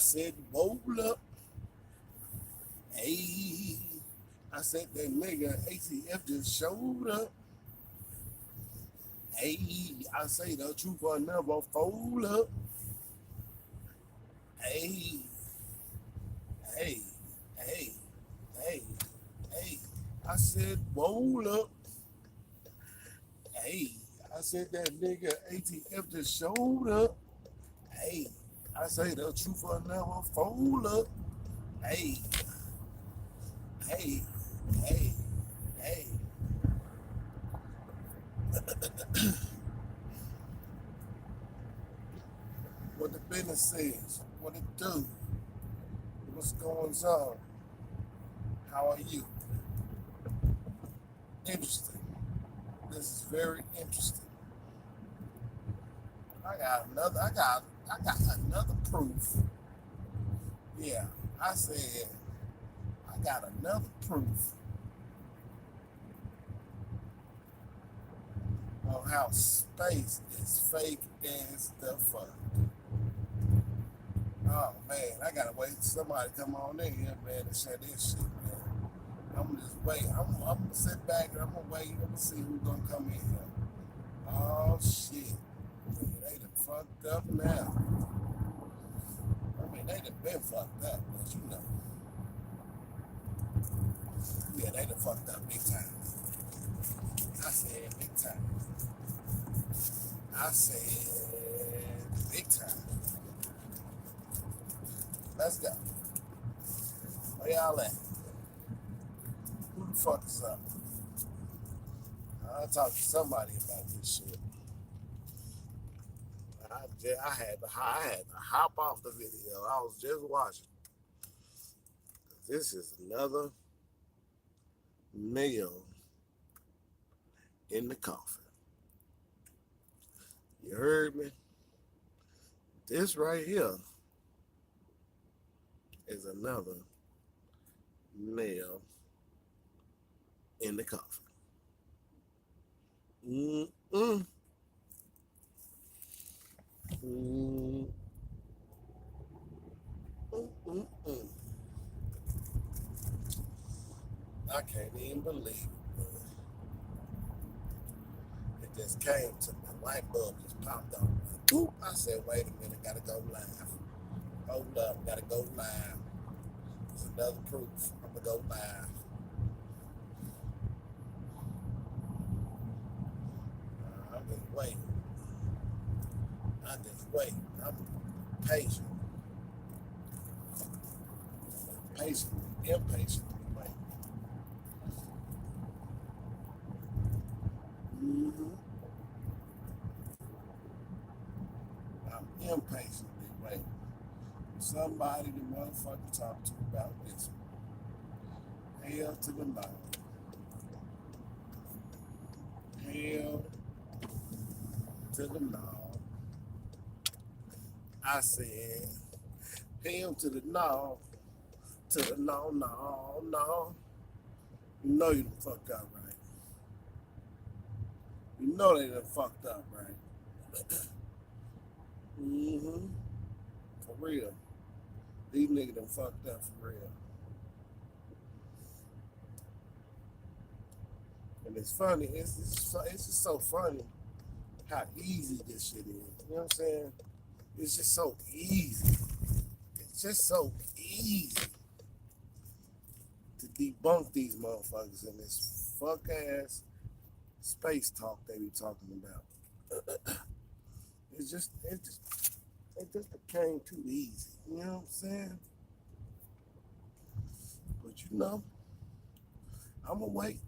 said, roll up. Hey, I said that nigga ATF just showed up. Hey, I say the truth will never fold up. Hey, hey, hey, hey, hey. I said, roll up. Hey, I said that nigga ATF just showed up. Hey, I say the truth will never fold up. Hey, hey, hey, hey. What the business says, what it do, what's going on, how are you? Interesting. This is very interesting. I got another proof. Yeah, I said I got another proof on how space is fake as the fuck. Oh man, I gotta wait for somebody to come on in here, man, and share this shit, man. I'm gonna just wait. I'm gonna sit back and I'm gonna wait. I'm gonna see who's gonna come in here. Oh shit. They done fucked up now. I mean, they done been fucked up, but you know. Yeah, they done fucked up big time. I said big time. I said big time. Let's go. Where y'all at? Who the fuck is up? I talked to somebody about this shit. I had to hop off the video. I was just watching. This is another nail in the coffin. You heard me? This right here is another nail in the coffin. Mm-mm. Mm-mm. Mm-mm. I can't even believe it. It just came to me. Light bulb just popped on. Boop. I said, wait a minute, gotta go live. Hold up, gotta go live. It's another proof. I'm gonna go live. I'm just waiting. I just wait. I'm patient. Patiently, impatiently waiting. Mm-hmm. I'm impatiently waiting. Somebody the motherfucker talk to about this one. Hell to the no. Hell to the no. I said, hell to the no. To the no, no, no. You know you done fucked up, right? You know they done fucked up, right? Mm-hmm. For real. These niggas done fucked up for real. And it's funny. It's just so funny how easy this shit is. You know what I'm saying? It's just so easy. It's just so easy to debunk these motherfuckers in this fuck ass space talk they be talking about. It just became too easy. You know what I'm saying? But you know, I'ma wait.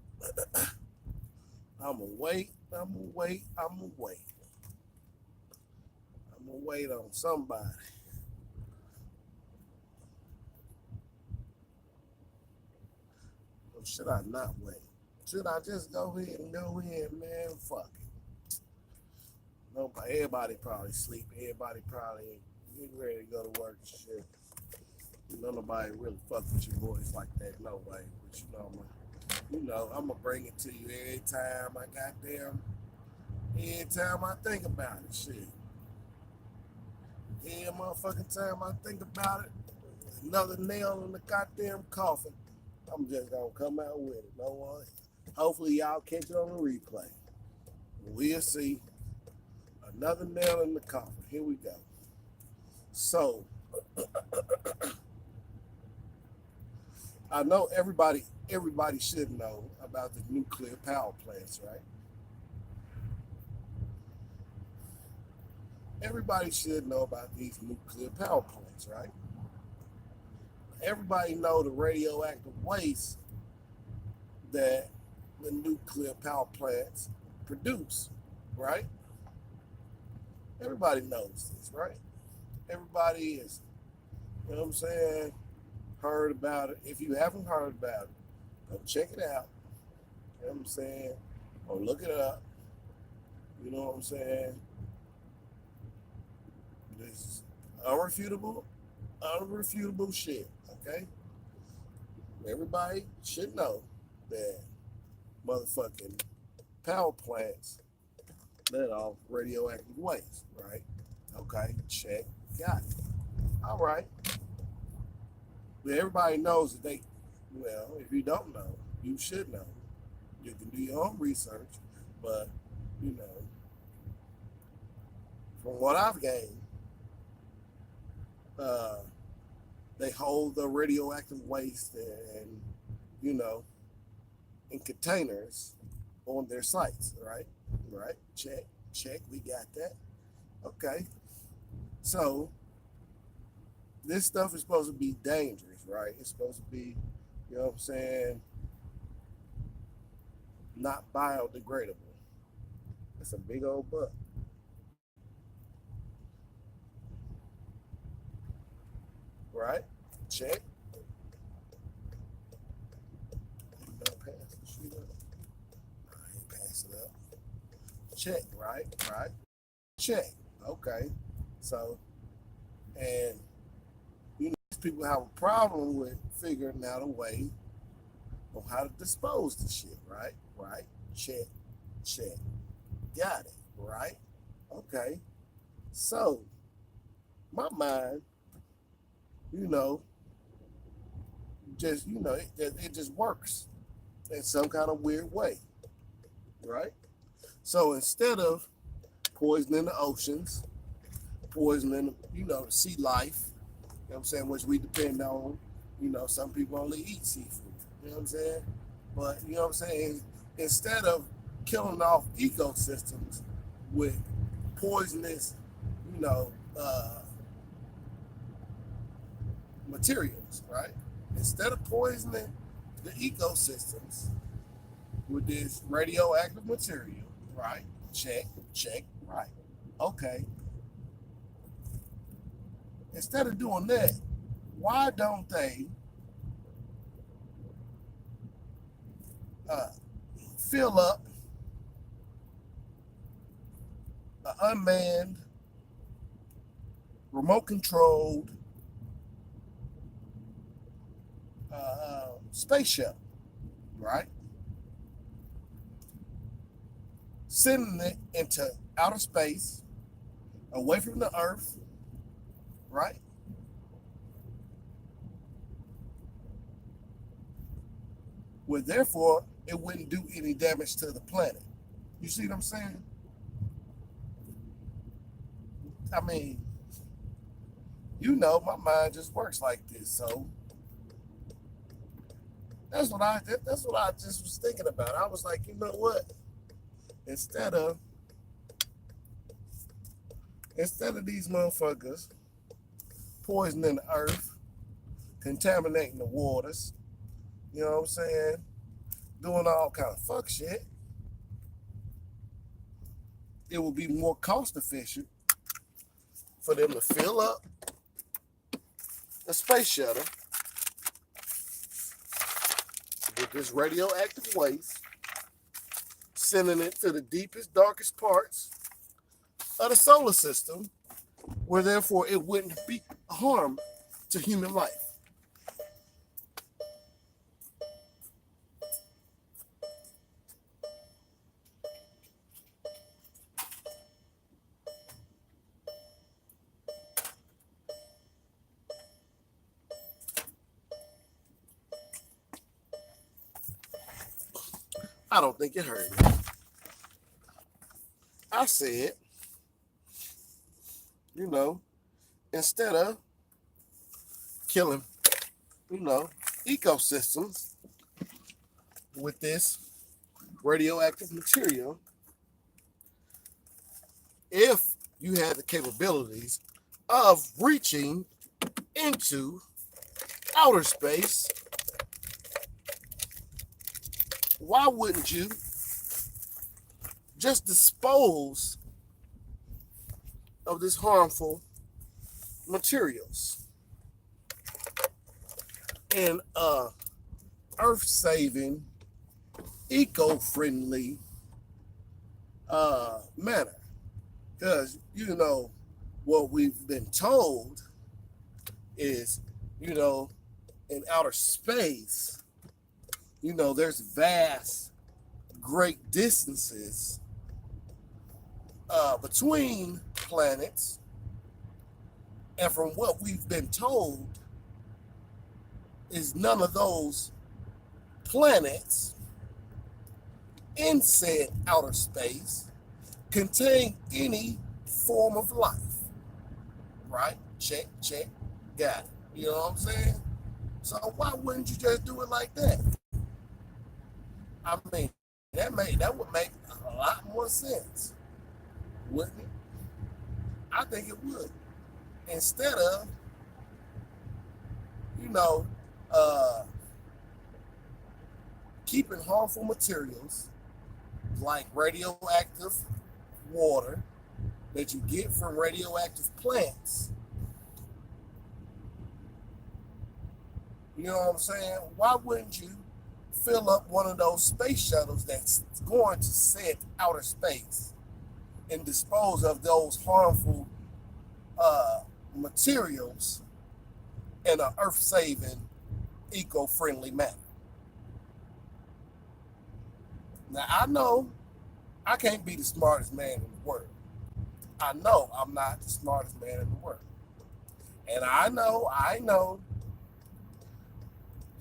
I'ma wait. I'ma wait. I'ma wait. I'ma wait on somebody. Or should I not wait? Should I just go ahead and go in, man? Fuck it. Nobody, everybody probably sleep. Everybody probably getting ready to go to work and shit. Nobody really fuck with your boys like that, no way. But I'm gonna bring it to you every time every time I think about it, shit. Every motherfucking time I think about it, another nail in the goddamn coffin. I'm just gonna come out with it. No one. Hopefully y'all catch it on the replay. We'll see. Another nail in the coffin. Here we go. So I know everybody should know about the nuclear power plants, right? Everybody should know about these nuclear power plants, right? Everybody know the radioactive waste that the nuclear power plants produce, right? Everybody knows this, right? Everybody is, you know what I'm saying, heard about it. If you haven't heard about it, go check it out. You know what I'm saying? Or look it up. You know what I'm saying? This is unrefutable shit, okay? Everybody should know that motherfucking power plants let off radioactive waste, right? Okay, check, got it. All right. But everybody knows that if you don't know, you should know. You can do your own research, but, from what I've gained, they hold the radioactive waste and, in containers on their sites, right? Right? Check, we got that. Okay. So, this stuff is supposed to be dangerous, right? It's supposed to be, you know what I'm saying, not biodegradable. That's a big old buck. Right? Check. Don't pass the shit up. I ain't pass it up. Check, right? Right? Check. Okay. So, and people have a problem with figuring out a way on how to dispose the shit, right? Right? Check. Got it, right? Okay. So, my mind, it just works in some kind of weird way, right? So instead of poisoning the oceans, poisoning, the sea life, you know what I'm saying, which we depend on, some people only eat seafood, you know what I'm saying? But, you know what I'm saying, instead of killing off ecosystems with poisonous, materials, right? Instead of poisoning the ecosystems with this radioactive material, right? Check, right. Okay. Instead of doing that, why don't they fill up an unmanned, remote-controlled space shuttle, right? Sending it into outer space, away from the Earth, right? Where therefore it wouldn't do any damage to the planet. You see what I'm saying? I mean, my mind just works like this. So that's what I just was thinking about. I was like, you know what? Instead of these motherfuckers poisoning the earth, contaminating the waters, you know what I'm saying, doing all kind of fuck shit, it would be more cost efficient for them to fill up the space shuttle with this radioactive waste, sending it to the deepest, darkest parts of the solar system, where therefore it wouldn't be harm to human life. I don't think it hurt me. I said, you know, instead of killing, you know, ecosystems with this radioactive material, if you had the capabilities of reaching into outer space, why wouldn't you just dispose of this harmful materials in a earth-saving, eco-friendly manner? Because, you know, what we've been told is, you know, in outer space, you know, there's vast, great distances between planets. And from what we've been told, is none of those planets in said outer space contain any form of life. Right? Check, check, got it. You know what I'm saying? So why wouldn't you just do it like that? I mean, that would make a lot more sense, wouldn't it? I think it would. Instead of, you know, keeping harmful materials like radioactive water that you get from radioactive plants. You know what I'm saying? Why wouldn't you fill up one of those space shuttles that's going to set outer space and dispose of those harmful materials in an earth-saving, eco-friendly manner? Now, I know I can't be the smartest man in the world. I know I'm not the smartest man in the world. And I know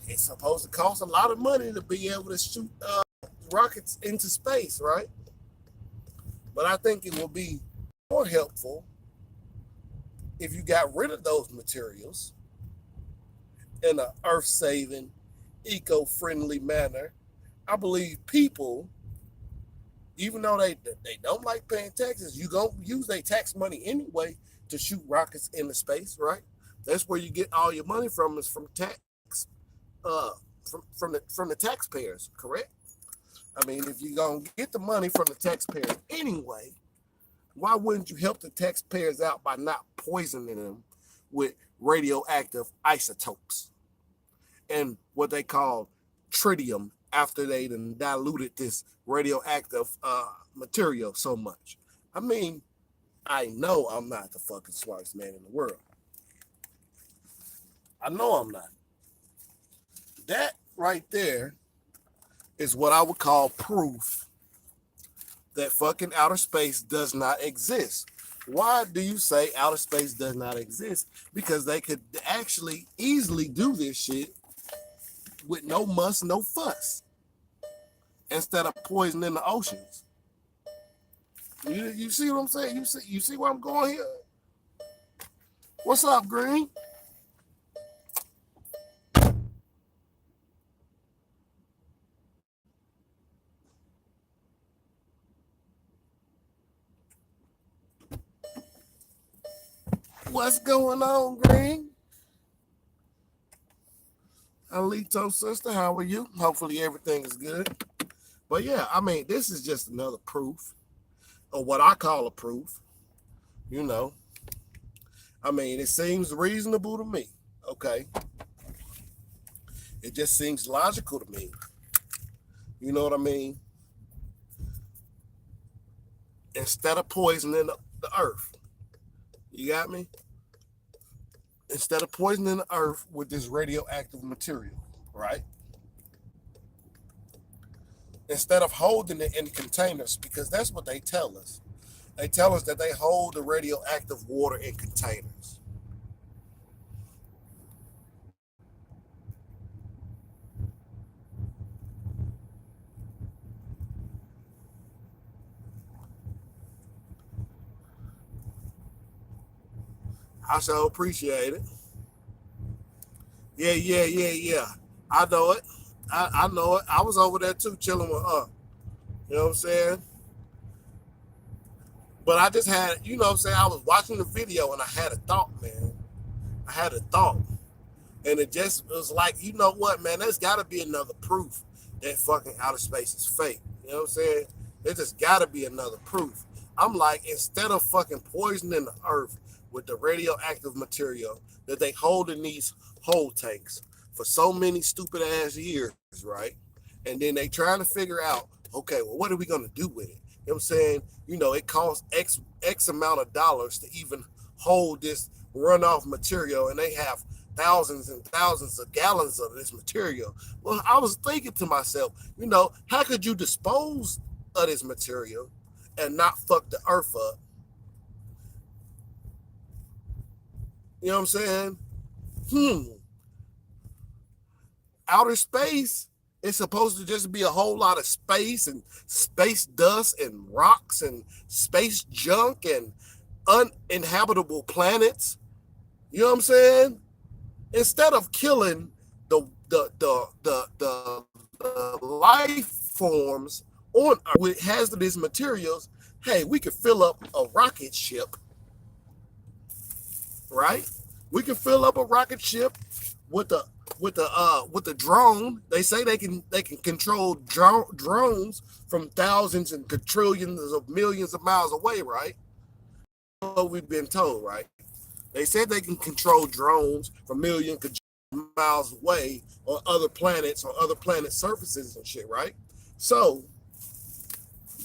it's supposed to cost a lot of money to be able to shoot rockets into space, right? But I think it will be more helpful if you got rid of those materials in an earth-saving, eco-friendly manner. I believe people, even though they don't like paying taxes, you gonna use their tax money anyway to shoot rockets into space, right? That's where you get all your money from, is from tax, from the taxpayers, correct? I mean, if you're gonna get the money from the taxpayers anyway, why wouldn't you help the taxpayers out by not poisoning them with radioactive isotopes and what they call tritium after they done diluted this radioactive material so much? I mean, I know I'm not the fucking smartest man in the world. I know I'm not. That right there is what I would call proof that fucking outer space does not exist. Why do you say outer space does not exist? Because they could actually easily do this shit with no muss, no fuss, instead of poisoning the oceans. You see what I'm saying? You see where I'm going here? What's up, Green? What's going on, Green? Alito, sister, how are you? Hopefully everything is good. But yeah, I mean, this is just another proof, or what I call a proof. You know, I mean, it seems reasonable to me. Okay, it just seems logical to me. You know what I mean? Instead of poisoning the earth, you got me? Instead of poisoning the earth with this radioactive material, right? Instead of holding it in containers, because that's what they tell us. They tell us that they hold the radioactive water in containers. I so appreciate it. Yeah, yeah, yeah, yeah. I know it. I know it. I was over there too, chilling with her. You know what I'm saying? But I just had, you know what I'm saying? I was watching the video and I had a thought, man. I had a thought. And it just was like, you know what, man? There's got to be another proof that fucking outer space is fake. You know what I'm saying? There just got to be another proof. I'm like, instead of fucking poisoning the earth with the radioactive material that they hold in these whole tanks for so many stupid ass years, right? And then they trying to figure out, okay, well, what are we going to do with it? You know what I'm saying? You know, it costs X amount of dollars to even hold this runoff material, and they have thousands and thousands of gallons of this material. Well, I was thinking to myself, you know, how could you dispose of this material and not fuck the earth up? You know what I'm saying? Hmm. Outer space is supposed to just be a whole lot of space and space dust and rocks and space junk and uninhabitable planets. You know what I'm saying? Instead of killing the life forms on Earth with hazardous materials, hey, we could fill up a rocket ship, right? We can fill up a rocket ship with the drone. They say they can control drones from thousands and quadrillions of millions of miles away, right? What we've been told, right? They said they can control drones from millions of miles away on other planets or other planet surfaces and shit, right? So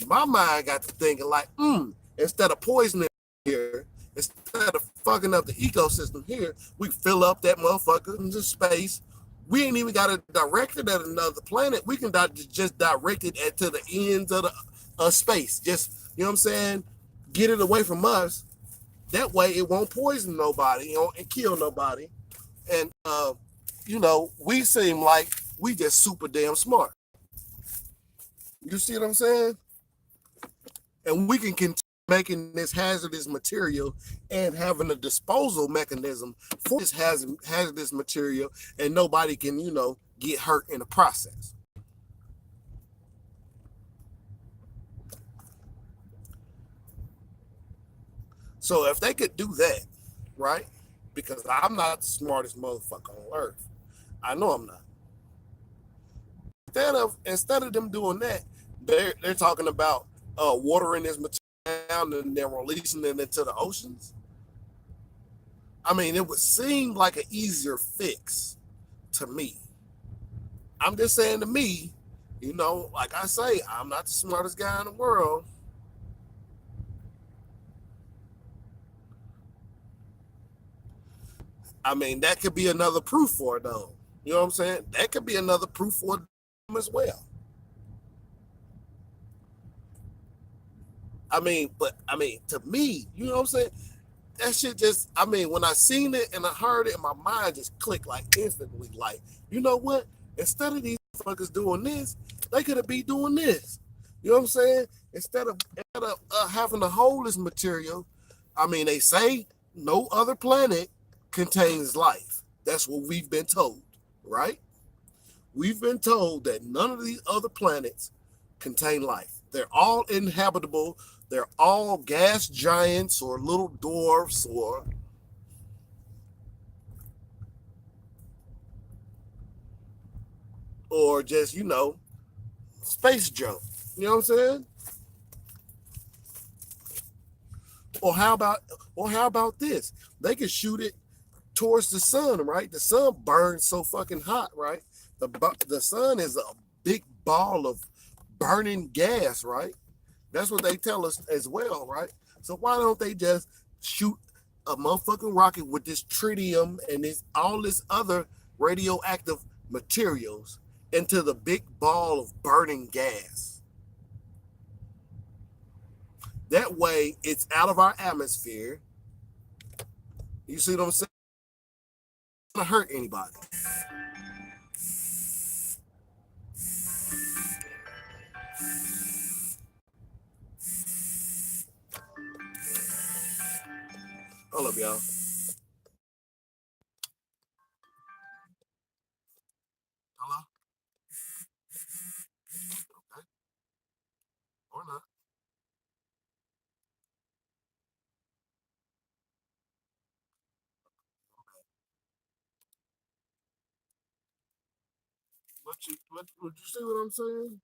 my mind got to thinking like, instead of poisoning here, instead of fucking up the ecosystem here, we fill up that motherfucker into space. We ain't even got to direct it at another planet. We can just direct it to the ends of the space. Just, you know what I'm saying? Get it away from us. That way it won't poison nobody, you know, and kill nobody. And, you know, we seem like we just super damn smart. You see what I'm saying? And we can continue making this hazardous material and having a disposal mechanism for this hazardous material, and nobody can, you know, get hurt in the process. So if they could do that, right? Because I'm not the smartest motherfucker on earth. I know I'm not. Instead of them doing that, they're talking about watering this material down and then releasing it into the oceans. I mean, it would seem like an easier fix to me. I'm just saying to me, you know, like I say, I'm not the smartest guy in the world. I mean, that could be another proof for it, though. You know what I'm saying? That could be another proof for it as well. I mean, to me, you know what I'm saying? That shit just, I mean, when I seen it and I heard it, my mind just clicked like instantly. Like, you know what? Instead of these fuckers doing this, they could have been doing this. You know what I'm saying? Instead of having to hold this material, I mean, they say no other planet contains life. That's what we've been told, right? We've been told that none of these other planets contain life. They're all inhabitable. They're all gas giants or little dwarfs or just, you know, space junk. You know what I'm saying? Or how about this? They could shoot it towards the sun, right? The sun burns so fucking hot, right? The sun is a big ball of burning gas, right? That's what they tell us as well, right? So why don't they just shoot a motherfucking rocket with this tritium and this all this other radioactive materials into the big ball of burning gas? That way, it's out of our atmosphere. You see what I'm saying? It's not gonna hurt anybody. Hold up, y'all. Would you see what I'm saying?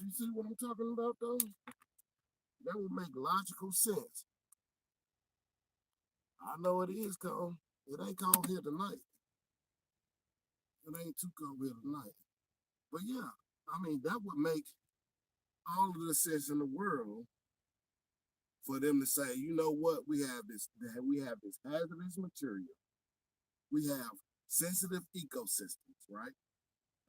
You see what I'm talking about though? That would make logical sense. I know it is cold. It ain't cold here tonight. It ain't too cold here tonight. But yeah, I mean that would make all of the sense in the world for them to say, you know what, we have this hazardous material. We have sensitive ecosystems, right?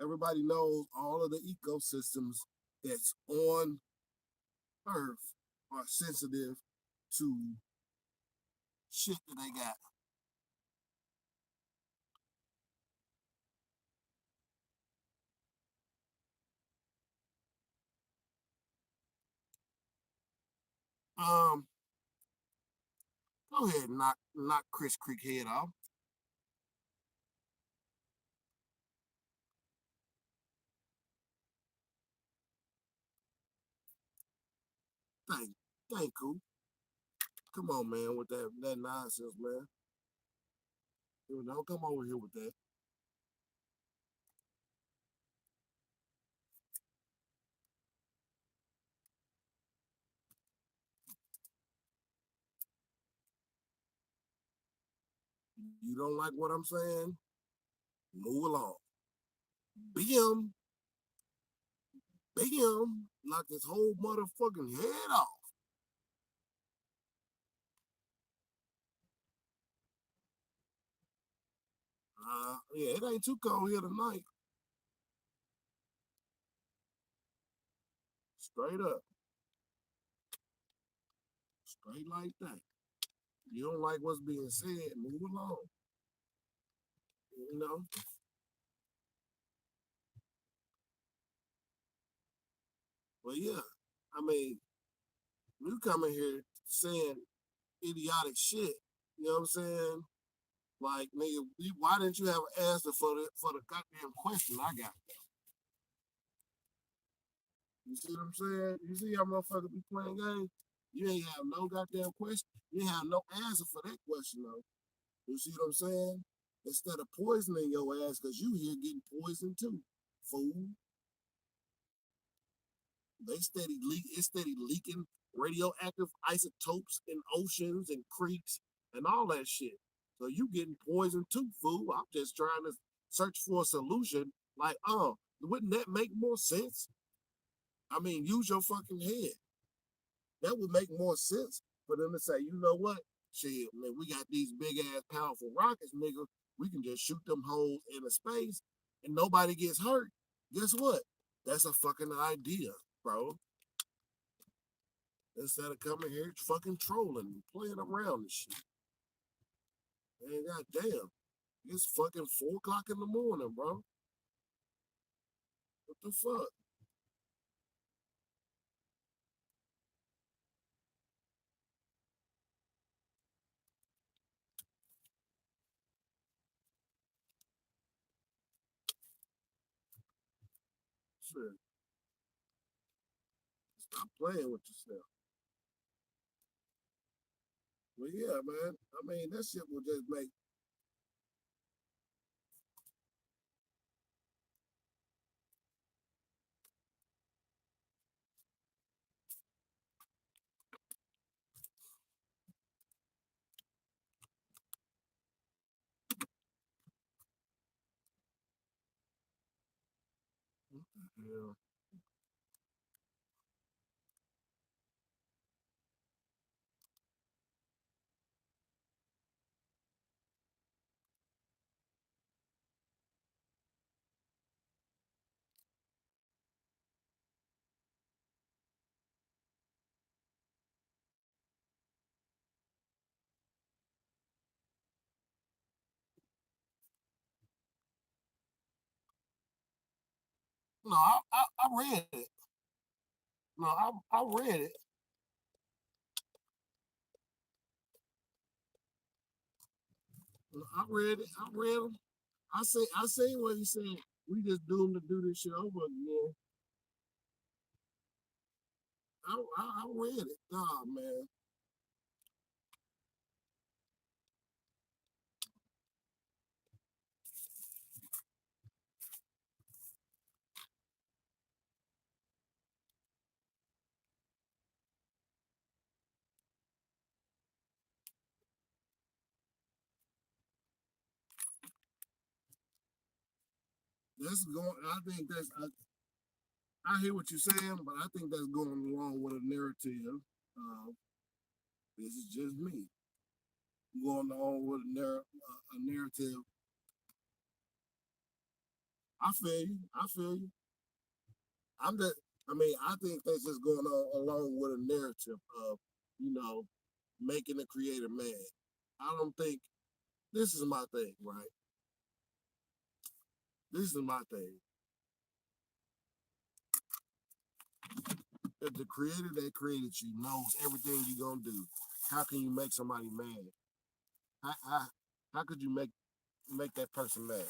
Everybody knows all of the ecosystems that's on Earth are sensitive to shit that they got. Um, Go ahead and knock Chris Creek head off. Thank, thank you. Come on, man, with that nonsense, man. Don't come over here with that. You don't like what I'm saying? Move along. Bam, bam, knock his whole motherfucking head off. Yeah, it ain't too cold here tonight. Straight up, straight like that. You don't like what's being said? Move along. You know. But yeah, I mean, you coming here saying idiotic shit. You know what I'm saying? Like, nigga, why didn't you have an answer for the goddamn question I got? You see what I'm saying? You see how motherfuckers be playing games? You ain't have no goddamn question. You ain't have no answer for that question though. You see what I'm saying? Instead of poisoning your ass, cause you here getting poisoned too, fool. It's steady leaking radioactive isotopes in oceans and creeks and all that shit. So you getting poisoned too, fool. I'm just trying to search for a solution. Like, wouldn't that make more sense? I mean, use your fucking head. That would make more sense for them to say, you know what? Shit, man, we got these big ass powerful rockets, nigga. We can just shoot them holes into space and nobody gets hurt. Guess what? That's a fucking idea, bro. Instead of coming here fucking trolling and playing around and shit. Man, goddamn. It's fucking 4 o'clock in the morning, bro. What the fuck? Shit. Stop playing with yourself. Well, yeah, man. I mean, that shit will just make. Yeah. No, I read it. No, I read it. No, I read it. I read him. I say what he said. We just doomed to do this shit over again. I read it. Nah, man. that's going. I think that's. I hear what you're saying, but I think that's going along with a narrative. Uh, this is just me going on with a narrative. I feel you. I feel you. I'm just. I mean, I think that's just going on along with a narrative of, you know, making the creator mad. I don't think this is my thing, right? This is my thing. If the creator that created you knows everything you're gonna do, how can you make somebody mad? How, how could you make that person mad?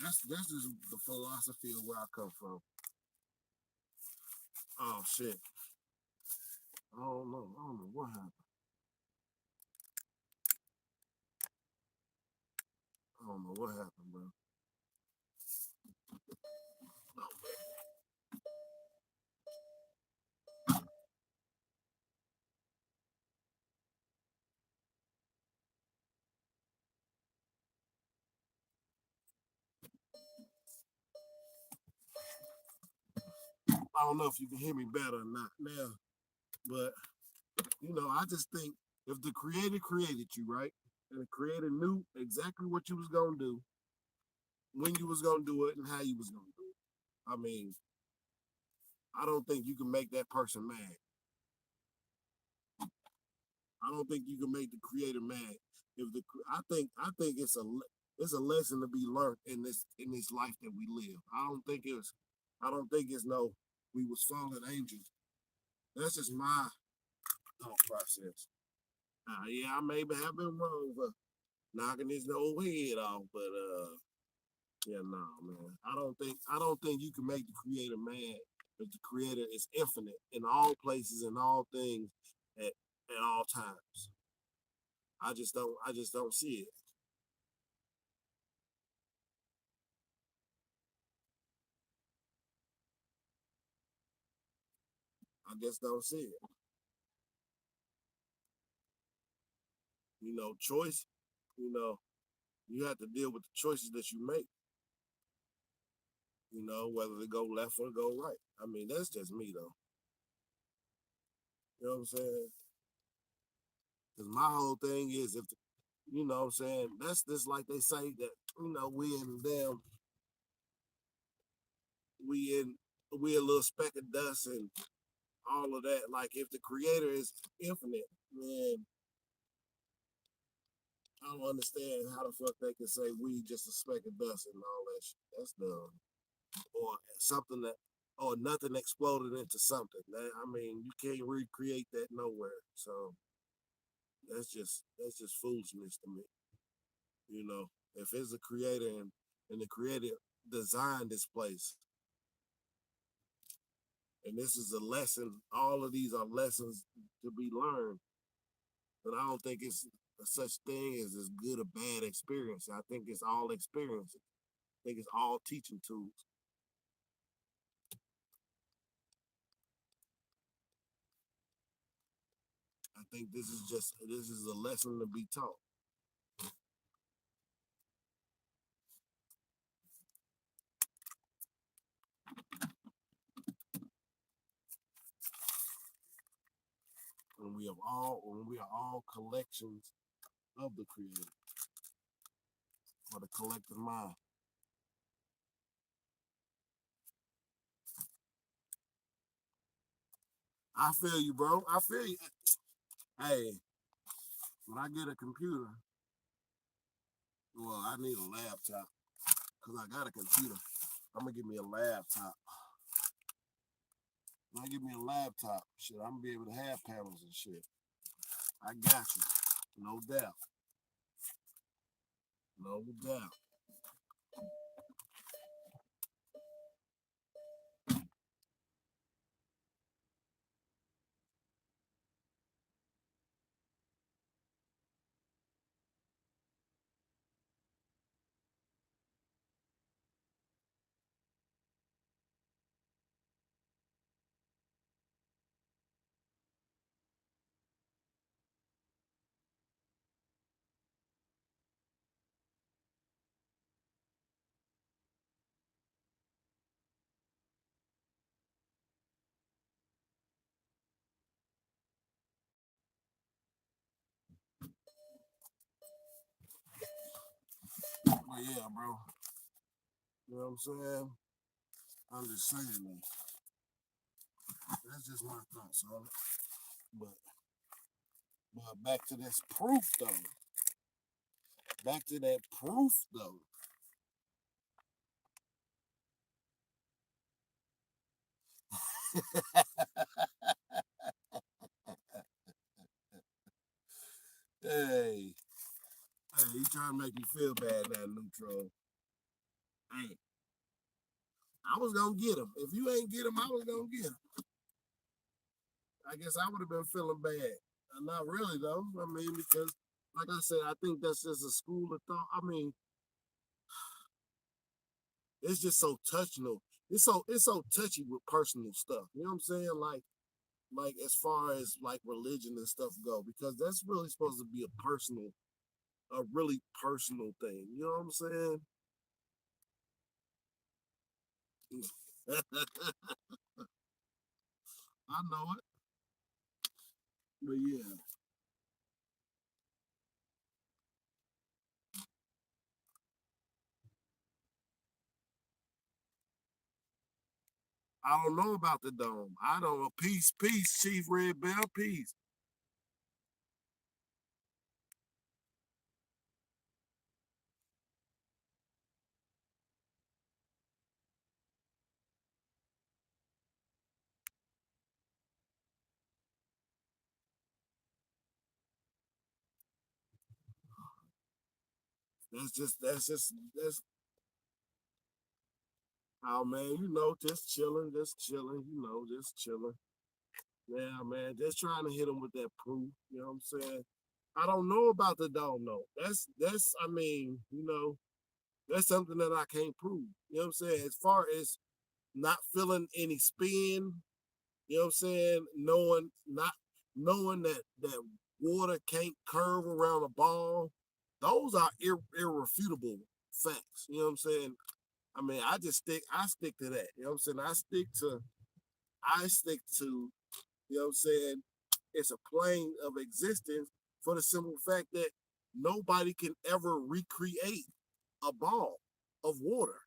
That's just the philosophy of where I come from. Oh shit. I don't know. I don't know what happened. I don't know what happened, bro. I don't know if you can hear me better or not now, but I just think if the creator created you, right, and the creator knew exactly what you was gonna do, when you was gonna do it, and how you was gonna do it. I mean, I don't think you can make that person mad. I don't think you can make the creator mad. If the I think it's a lesson to be learned in this life that we live. I don't think it's no we was fallen angels. That's just my thought process. Yeah, I maybe have been wrong for knocking his old head off, but yeah, no, man. I don't think you can make the creator mad if the creator is infinite in all places and all things at all times. I just don't see it. I just don't see it. Choice, you know, you have to deal with the choices that you make, whether they go left or go right. I mean, that's just me though. You know what I'm saying? Because my whole thing is what I'm saying, that's just like they say that, we in them, we in we a little speck of dust and all of that. Like if the creator is infinite, then I don't understand how the fuck they can say we just a speck of dust and all that shit. That's dumb. Or something that, or nothing exploded into something. I mean, you can't recreate that nowhere. So that's just foolishness to me. If it's a creator and the creator designed this place, and this is a lesson. All of these are lessons to be learned, but I don't think it's a such thing as good or bad experience. I think it's all experience. I think it's all teaching tools. I think this is a lesson to be taught. When we are all collections of the creator or the collective mind. I feel you, bro. I feel you. Hey, when I get a computer, well, I need a laptop because I got a computer. I'm gonna give me a laptop. When I give me a laptop, shit, I'm gonna be able to have panels and shit. I got you, no doubt, no doubt. bro. You know what I'm saying? I'm just saying that. That's just my thoughts on it. But back to this proof though. Back to that proof though. Hey, hey, you trying to make me feel bad now, Neutral. Hey, I was gonna get him. If you ain't get him, I was gonna get him. I guess I would have been feeling bad. Not really though. I mean, because like I said, I think that's just a school of thought. I mean, it's just so touchable. It's so touchy with personal stuff. You know what I'm saying? Like as far as like religion and stuff go, because that's really supposed to be a really personal thing. You know what I'm saying? I know it, but yeah, I don't know about the dome. I don't know. Peace, peace, Chief Red Bell, peace. That's oh man, just chilling, just chilling. Yeah, man, just trying to hit them with that proof. You know what I'm saying? I don't know about the dome though. That's I mean, that's something that I can't prove. You know what I'm saying? As far as not feeling any spin, you know what I'm saying? Knowing that water can't curve around a ball, those are irrefutable facts. You know what I'm saying? I mean, I stick to that. You know what I'm saying? I stick to, you know what I'm saying? It's a plane of existence for the simple fact that nobody can ever recreate a ball of water.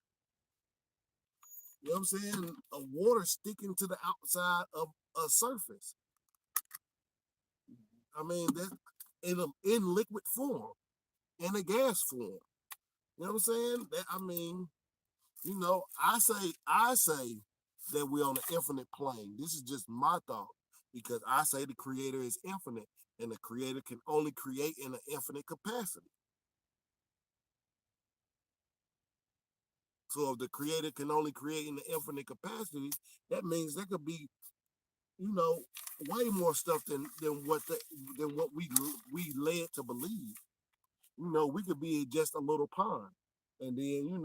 You know what I'm saying? A water sticking to the outside of a surface. I mean, that in liquid form, in a gas form. You know what I'm saying? That I mean, I say that we're on an infinite plane. This is just my thought because I say the creator is infinite and the creator can only create in an infinite capacity. So if the creator can only create in the infinite capacity, that means there could be, you know, way more stuff than what we led to believe. We could be just a little pond, and then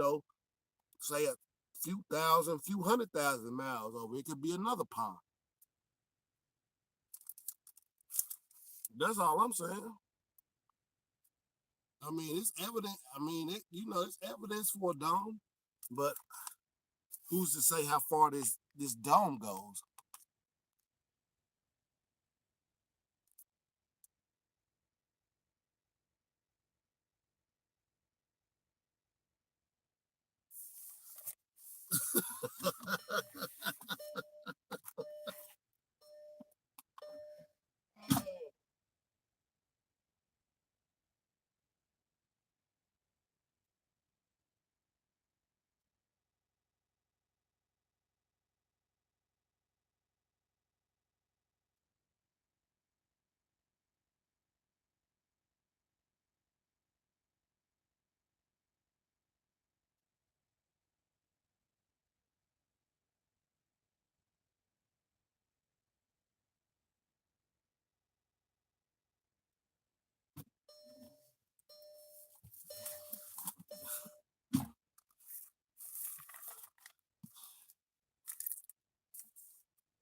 say a few 100,000 miles over, it could be another pond. That's all I'm saying. I mean, it's evident. I mean, it's evidence for a dome, but who's to say how far this dome goes?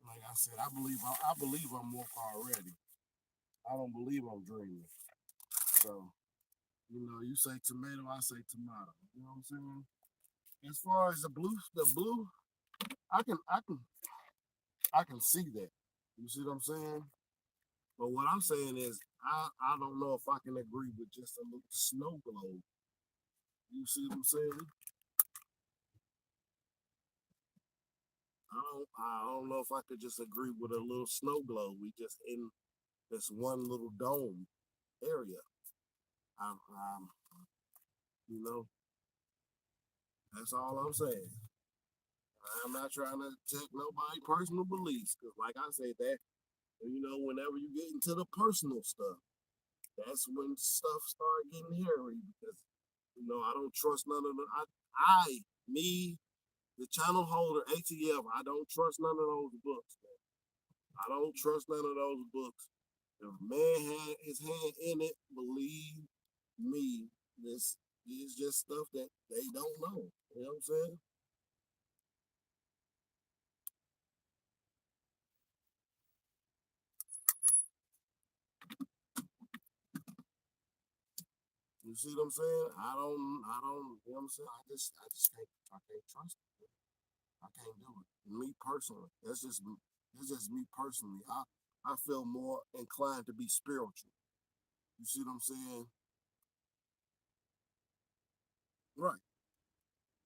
Like I said, I believe I'm woke already. I don't believe I'm dreaming. So you say tomato, I say tomato. You know what I'm saying? As far as the blue, I can I can I can see that. You see what I'm saying? But what I'm saying is I don't know if I can agree with just a little snow globe. You see what I'm saying? I don't know if I could just agree with a little snow globe. We just in this one little dome area. I'm, I'm you know, that's all I'm saying. I'm not trying to check nobody's personal beliefs, because like I said, that whenever you get into the personal stuff, that's when stuff start getting hairy. Because I don't trust none of the me, the channel holder, ATF. I don't trust none of those books. Man. I don't trust none of those books. If a man had his hand in it, believe me, this is just stuff that they don't know. You know what I'm saying? You see what I'm saying? I don't, you know what I'm saying? I just can't trust it. I can't do it. Me personally, that's just me personally. I feel more inclined to be spiritual. You see what I'm saying? Right.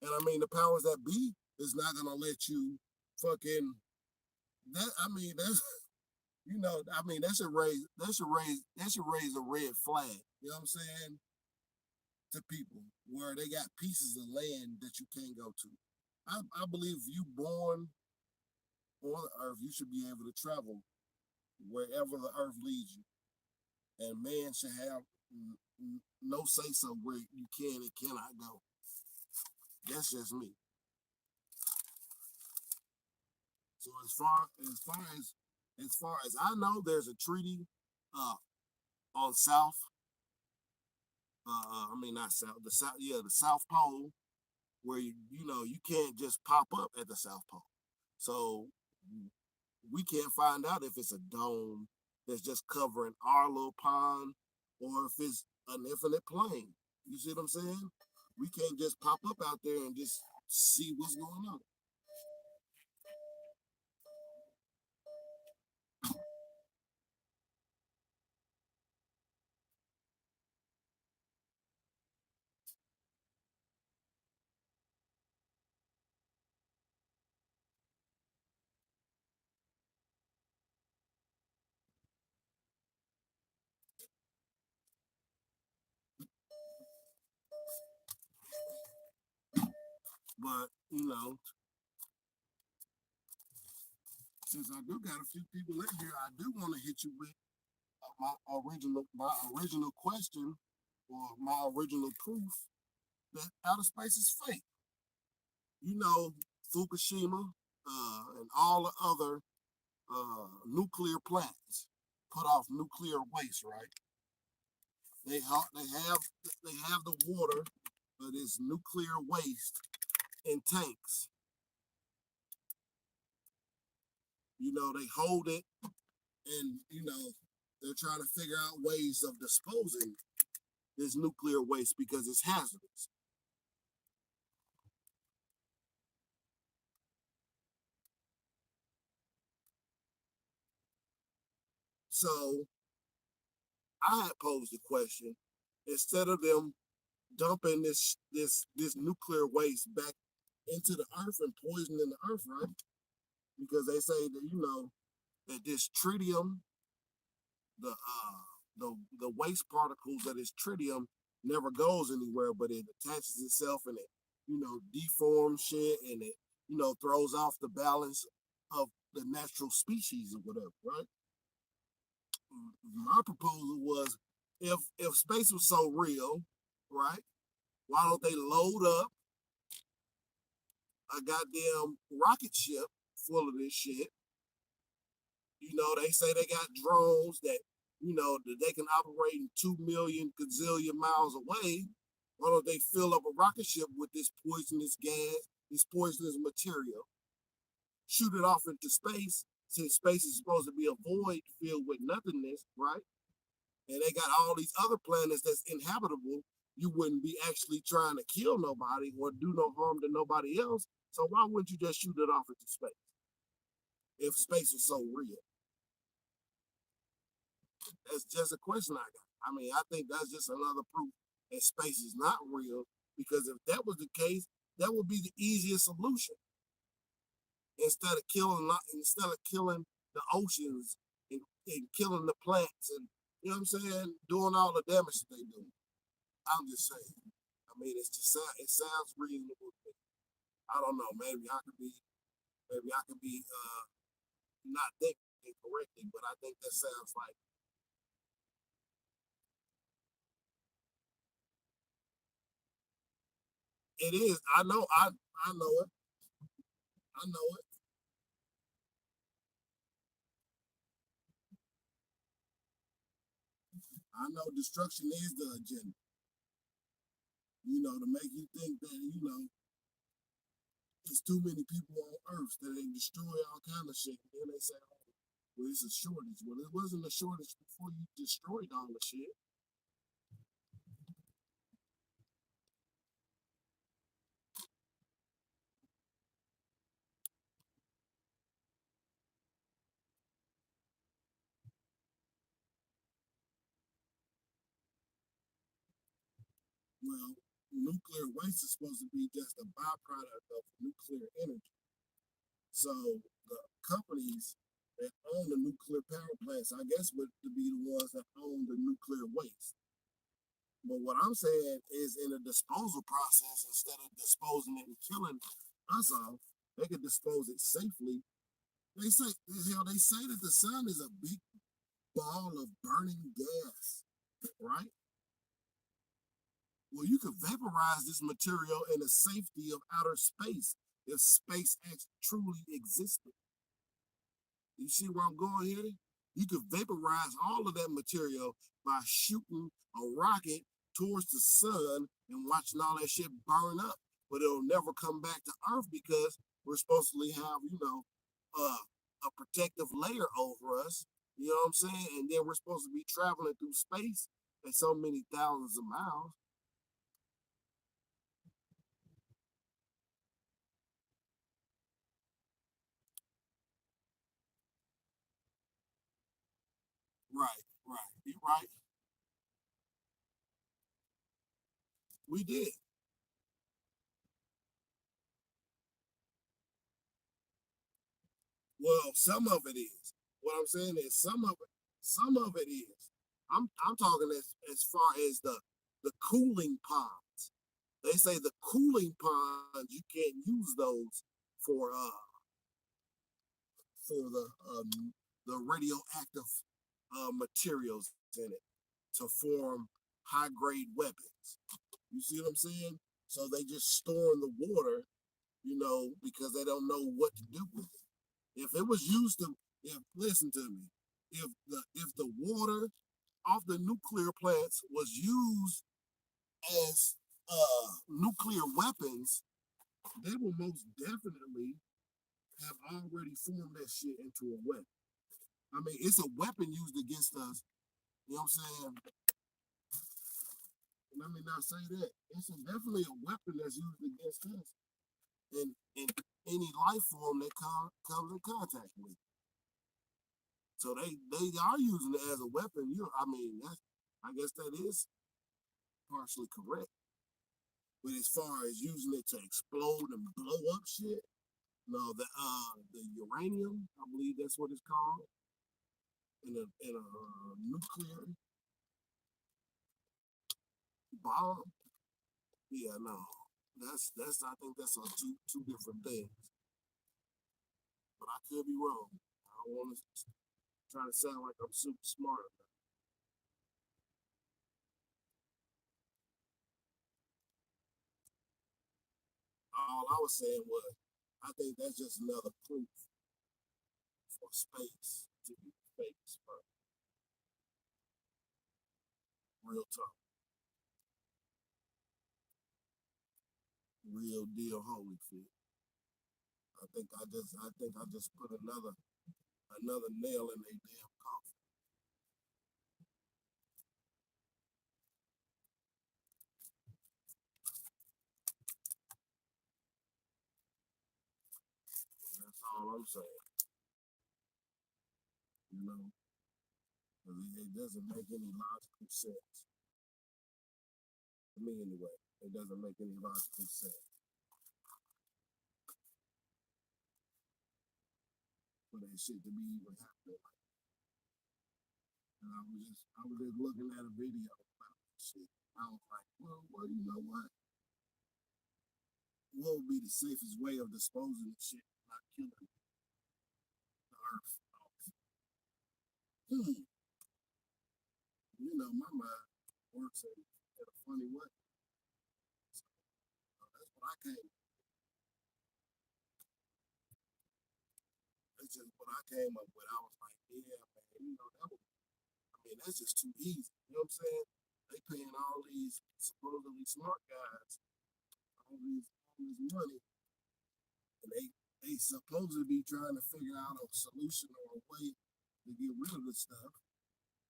And I mean, the powers that be is not gonna let you fucking that. I mean, that's I mean, that should raise a red flag. You know what I'm saying? To people where they got pieces of land that you can't go to. I believe if you born on the earth, you should be able to travel wherever the earth leads you, and man should have no say so where you can and cannot go. That's just me. So as far as I know, there's a treaty uh, on South. I mean not South. The South, yeah, the South Pole, where you can't just pop up at the South Pole. So we can't find out if it's a dome that's just covering our little pond or if it's an infinite plane. You see what I'm saying? We can't just pop up out there and just see what's going on. But since I do got a few people in here, I do want to hit you with my original question or my original proof that outer space is fake. Fukushima and all the other nuclear plants put off nuclear waste, right? They have the water of this nuclear waste in tanks. They hold it, and they're trying to figure out ways of disposing this nuclear waste because it's hazardous. So I had posed the question: instead of them dumping this nuclear waste back into the earth and poisoning the earth, right? Because they say that that this tritium, the the waste particles of this tritium never goes anywhere, but it attaches itself and it deforms shit and it throws off the balance of the natural species or whatever, right? My proposal was if space was so real, right? Why don't they load up a goddamn rocket ship full of this shit? They say they got drones that they can operate in 2 million gazillion miles away. Why don't they fill up a rocket ship with this poisonous gas, this poisonous material, shoot it off into space, since space is supposed to be a void filled with nothingness, right? And they got all these other planets that's inhabitable. You wouldn't be actually trying to kill nobody or do no harm to nobody else. So why wouldn't you just shoot it off into space if space is so real? That's just a question I got. I mean, I think that's just another proof that space is not real Because if that was the case, that would be the easiest solution instead of killing the oceans and killing the plants and you know what I'm saying, doing all the damage that they do. I'm just saying. I mean, it sounds reasonable. I don't know. Maybe I could be not thinking correctly, but I think that sounds like it is. I know it. I know it. I know destruction is the agenda. You know, to make you think that there's too many people on Earth that they destroy all kind of shit. And then they say, oh, well, it's a shortage. Well, it wasn't a shortage before you destroyed all the shit. Well, nuclear waste is supposed to be just a byproduct of nuclear energy. So the companies that own the nuclear power plants, I guess, would be the ones that own the nuclear waste. But what I'm saying is, in a disposal process, instead of disposing it and killing us all, they could dispose it safely. They say that the sun is a big ball of burning gas, right? Well, you could vaporize this material in the safety of outer space if space truly existed. You see where I'm going here? You could vaporize all of that material by shooting a rocket towards the sun and watching all that shit burn up. But it'll never come back to Earth because we're supposed to have, a protective layer over us. You know what I'm saying? And then we're supposed to be traveling through space at so many thousands of miles. Right, right. You're right. We did. Well, some of it is. What I'm saying is some of it is. I'm talking as far as the cooling ponds. They say the cooling ponds you can't use those for the radioactive materials in it to form high grade weapons. You see what I'm saying? So they just store in the water, because they don't know what to do with it. If it was used to, if listen to me, if the water off the nuclear plants was used as nuclear weapons, they will most definitely have already formed that shit into a weapon. I mean, it's a weapon used against us. You know what I'm saying? Let me not say that. It's definitely a weapon that's used against us in any life form that comes in contact with. So they are using it as a weapon. I mean, I guess that is partially correct. But as far as using it to explode and blow up shit, no, the uranium, I believe that's what it's called, in a nuclear bomb. Yeah, no, that's I think that's two different things. But I could be wrong. I don't want to try to sound like I'm super smart. All I was saying was, I think that's just another proof for space to be fake as fuck. Real talk, real deal, holy shit. I think I just put another nail in a damn coffin. That's all I'm saying. You know, 'cause it doesn't make any logical sense to me anyway. It doesn't make any logical sense for that shit to be even happening. And I was just looking at a video about this shit. I was like, well, you know what? What would be the safest way of disposing of shit, not killing the earth? Hmm. You know, my mind works in a funny way. So, that's what I came. That's just what I came up with. I was like, yeah, man. You know, I mean, that's just too easy. You know what I'm saying? They paying all these supposedly smart guys all this money, and they supposed to be trying to figure out a solution or a way to get rid of this stuff.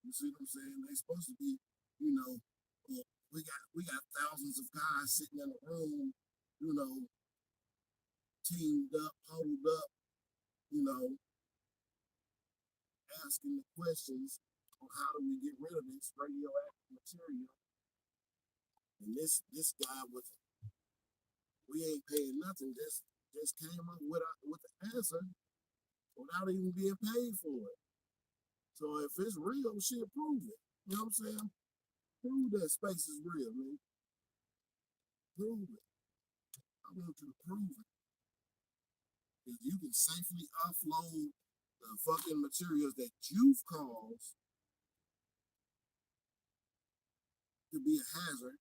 You see what I'm saying? They supposed to be, you know, we got thousands of guys sitting in a room, you know, teamed up, huddled up, you know, asking the questions on how do we get rid of this radioactive material. And this guy with we ain't paying nothing, just came up with the answer without even being paid for it. So if it's real, shit, prove it. You know what I'm saying? Prove that space is real, man. Prove it. I want you to prove it. If you can safely offload the fucking materials that you've caused to be a hazard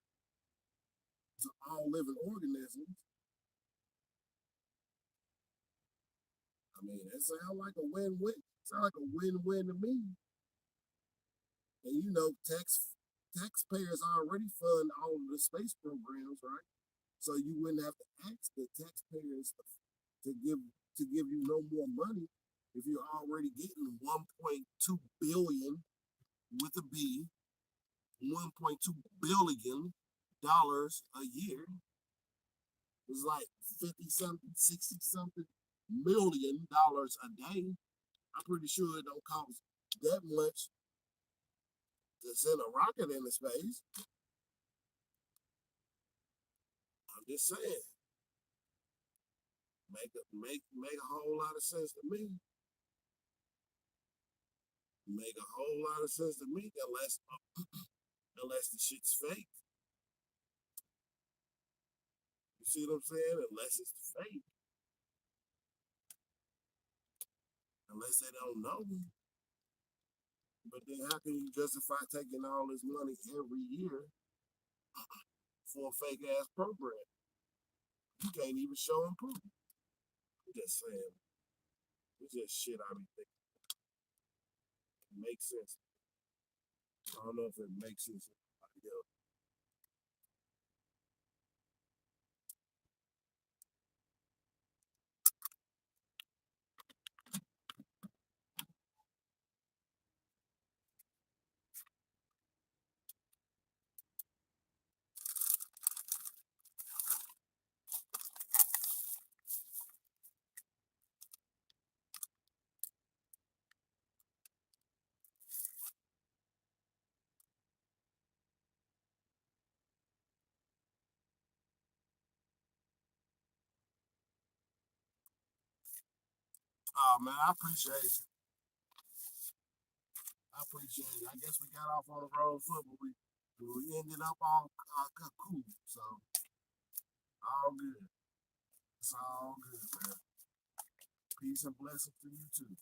to all living organisms, I mean, that sounds like a win-win. Sounds like a win-win to me. And you know, taxpayers already fund all of the space programs, right? So you wouldn't have to ask the taxpayers to give you no more money if you're already getting 1.2 billion with a B, 1.2 billion dollars a year. It's like 50 something, 60 something $1 million a day. I'm pretty sure it don't cost that much to send a rocket into space. I'm just saying, make a whole lot of sense to me. Make a whole lot of sense to me, unless the shit's fake. You see what I'm saying? Unless it's fake, unless they don't know. But then how can you justify taking all this money every year for a fake ass program? You can't even show them proof. I'm just saying, it's just shit I be thinking. It makes sense. I don't know if it makes sense to anybody else. Oh man, I appreciate you. I appreciate it. I guess we got off on the wrong foot, but we ended up all cool. So all good. It's all good, man. Peace and blessings to you too.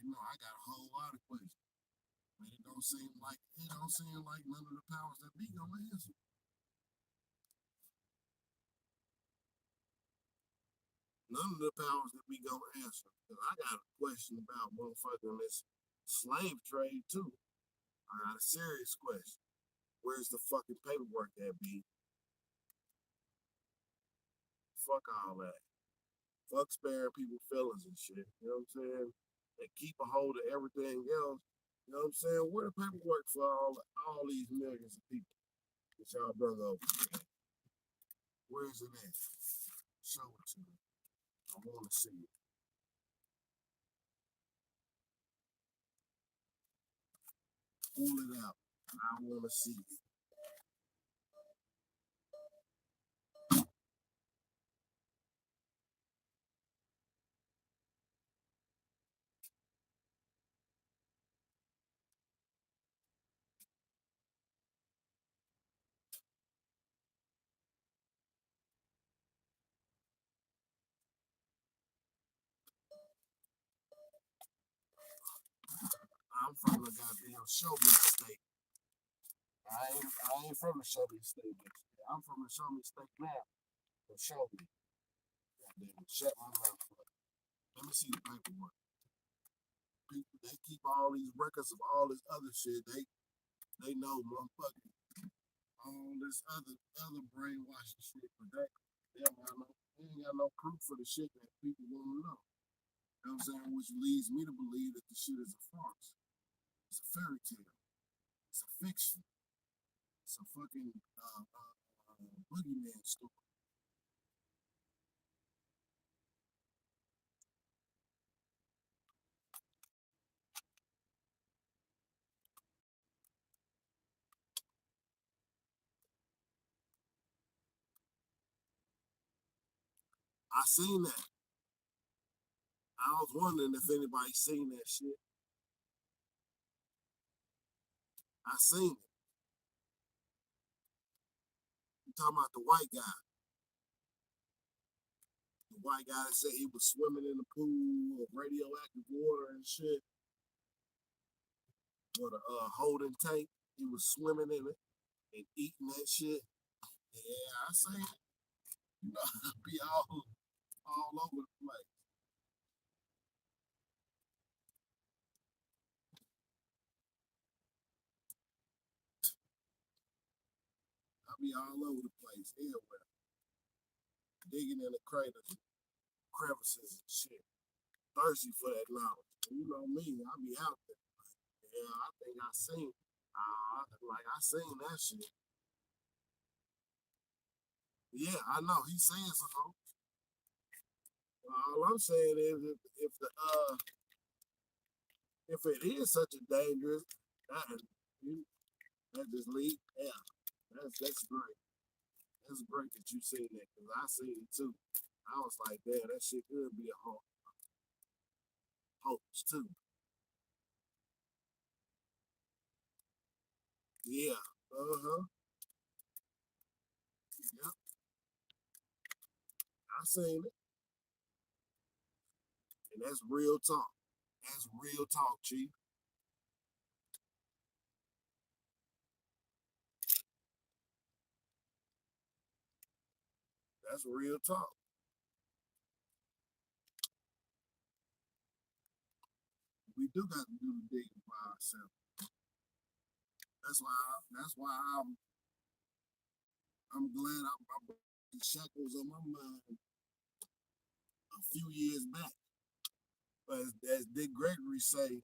already know I got a whole lot of questions. But it don't seem like none of the powers that be gonna answer. None of the powers that be gonna answer. Cause I got a question about motherfucking this slave trade too. I got a serious question. Where's the fucking paperwork that be? Fuck all that. Fuck sparing people feelings and shit. You know what I'm saying? And keep a hold of everything else. You know what I'm saying? Where the paperwork for all these millions of people that y'all brung over? Where is it at? Show it to me. I want to see it. Pull it out. I want to see it. I'm from the goddamn show me state. I ain't from the show me state. I'm from the show me state now. So show me. Goddamn it. Shut my mouth up. Let me see the paperwork. People, they keep all these records of all this other shit. They know motherfucking all this other brainwashing shit, but they ain't got no proof for the shit that people want to know. You know what I'm saying? Which leads me to believe that the shit is a farce. It's a fairy tale. It's a fiction. It's a fucking boogeyman story. I seen that. I was wondering if anybody seen that shit. I seen it. You talking about the white guy? The white guy that said he was swimming in the pool of radioactive water and shit, with a holding tank. He was swimming in it and eating that shit. Yeah, I seen it. You know, be all over the place. I be all over the place, everywhere, digging in the craters, crevices and shit, thirsty for that knowledge. You know me, I be out there. Yeah, I think I seen. I seen that shit. Yeah, I know. He's saying something. All I'm saying is, if it is such a dangerous, that, you, that just lead. Yeah, that's great. That's great that you seen that because I seen it too. I was like, damn, that shit could be a hoax too. Yeah. Uh huh. Yep. I seen it, and that's real talk. That's real talk, Chief. That's real talk. We do got to do the digging by ourselves. That's why I'm glad I broke the shackles on my mind a few years back. But as Dick Gregory say,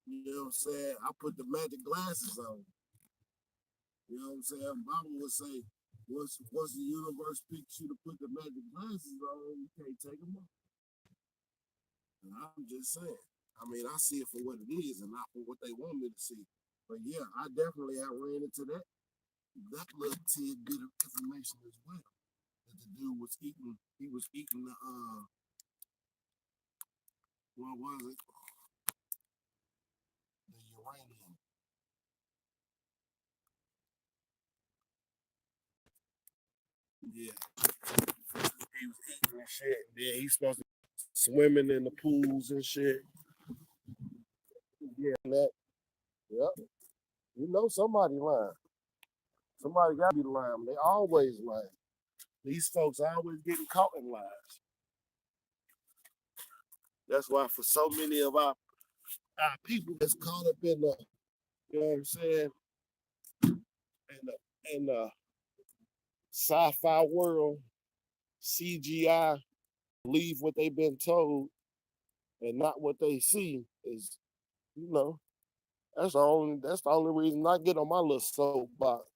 you know what I'm saying? I put the magic glasses on. You know what I'm saying? Mama would say, once the universe picks you to put the magic glasses on, you can't take them off. And I'm just saying. I mean, I see it for what it is and not for what they want me to see. But yeah, I definitely have ran into that little tidbit of information as well. That the dude was eating, he was eating the what was it? The uranium. Yeah, he was eating that shit. Yeah, he's supposed to be swimming in the pools and shit. Yeah, that. Yep. You know somebody lying. Somebody got to be lying. They always lying. These folks always getting caught in lies. That's why for so many of our people that's caught up in the, you know what I'm saying, in the sci-fi world, CGI, believe what they've been told and not what they see is, you know, that's the only reason I get on my little soapbox.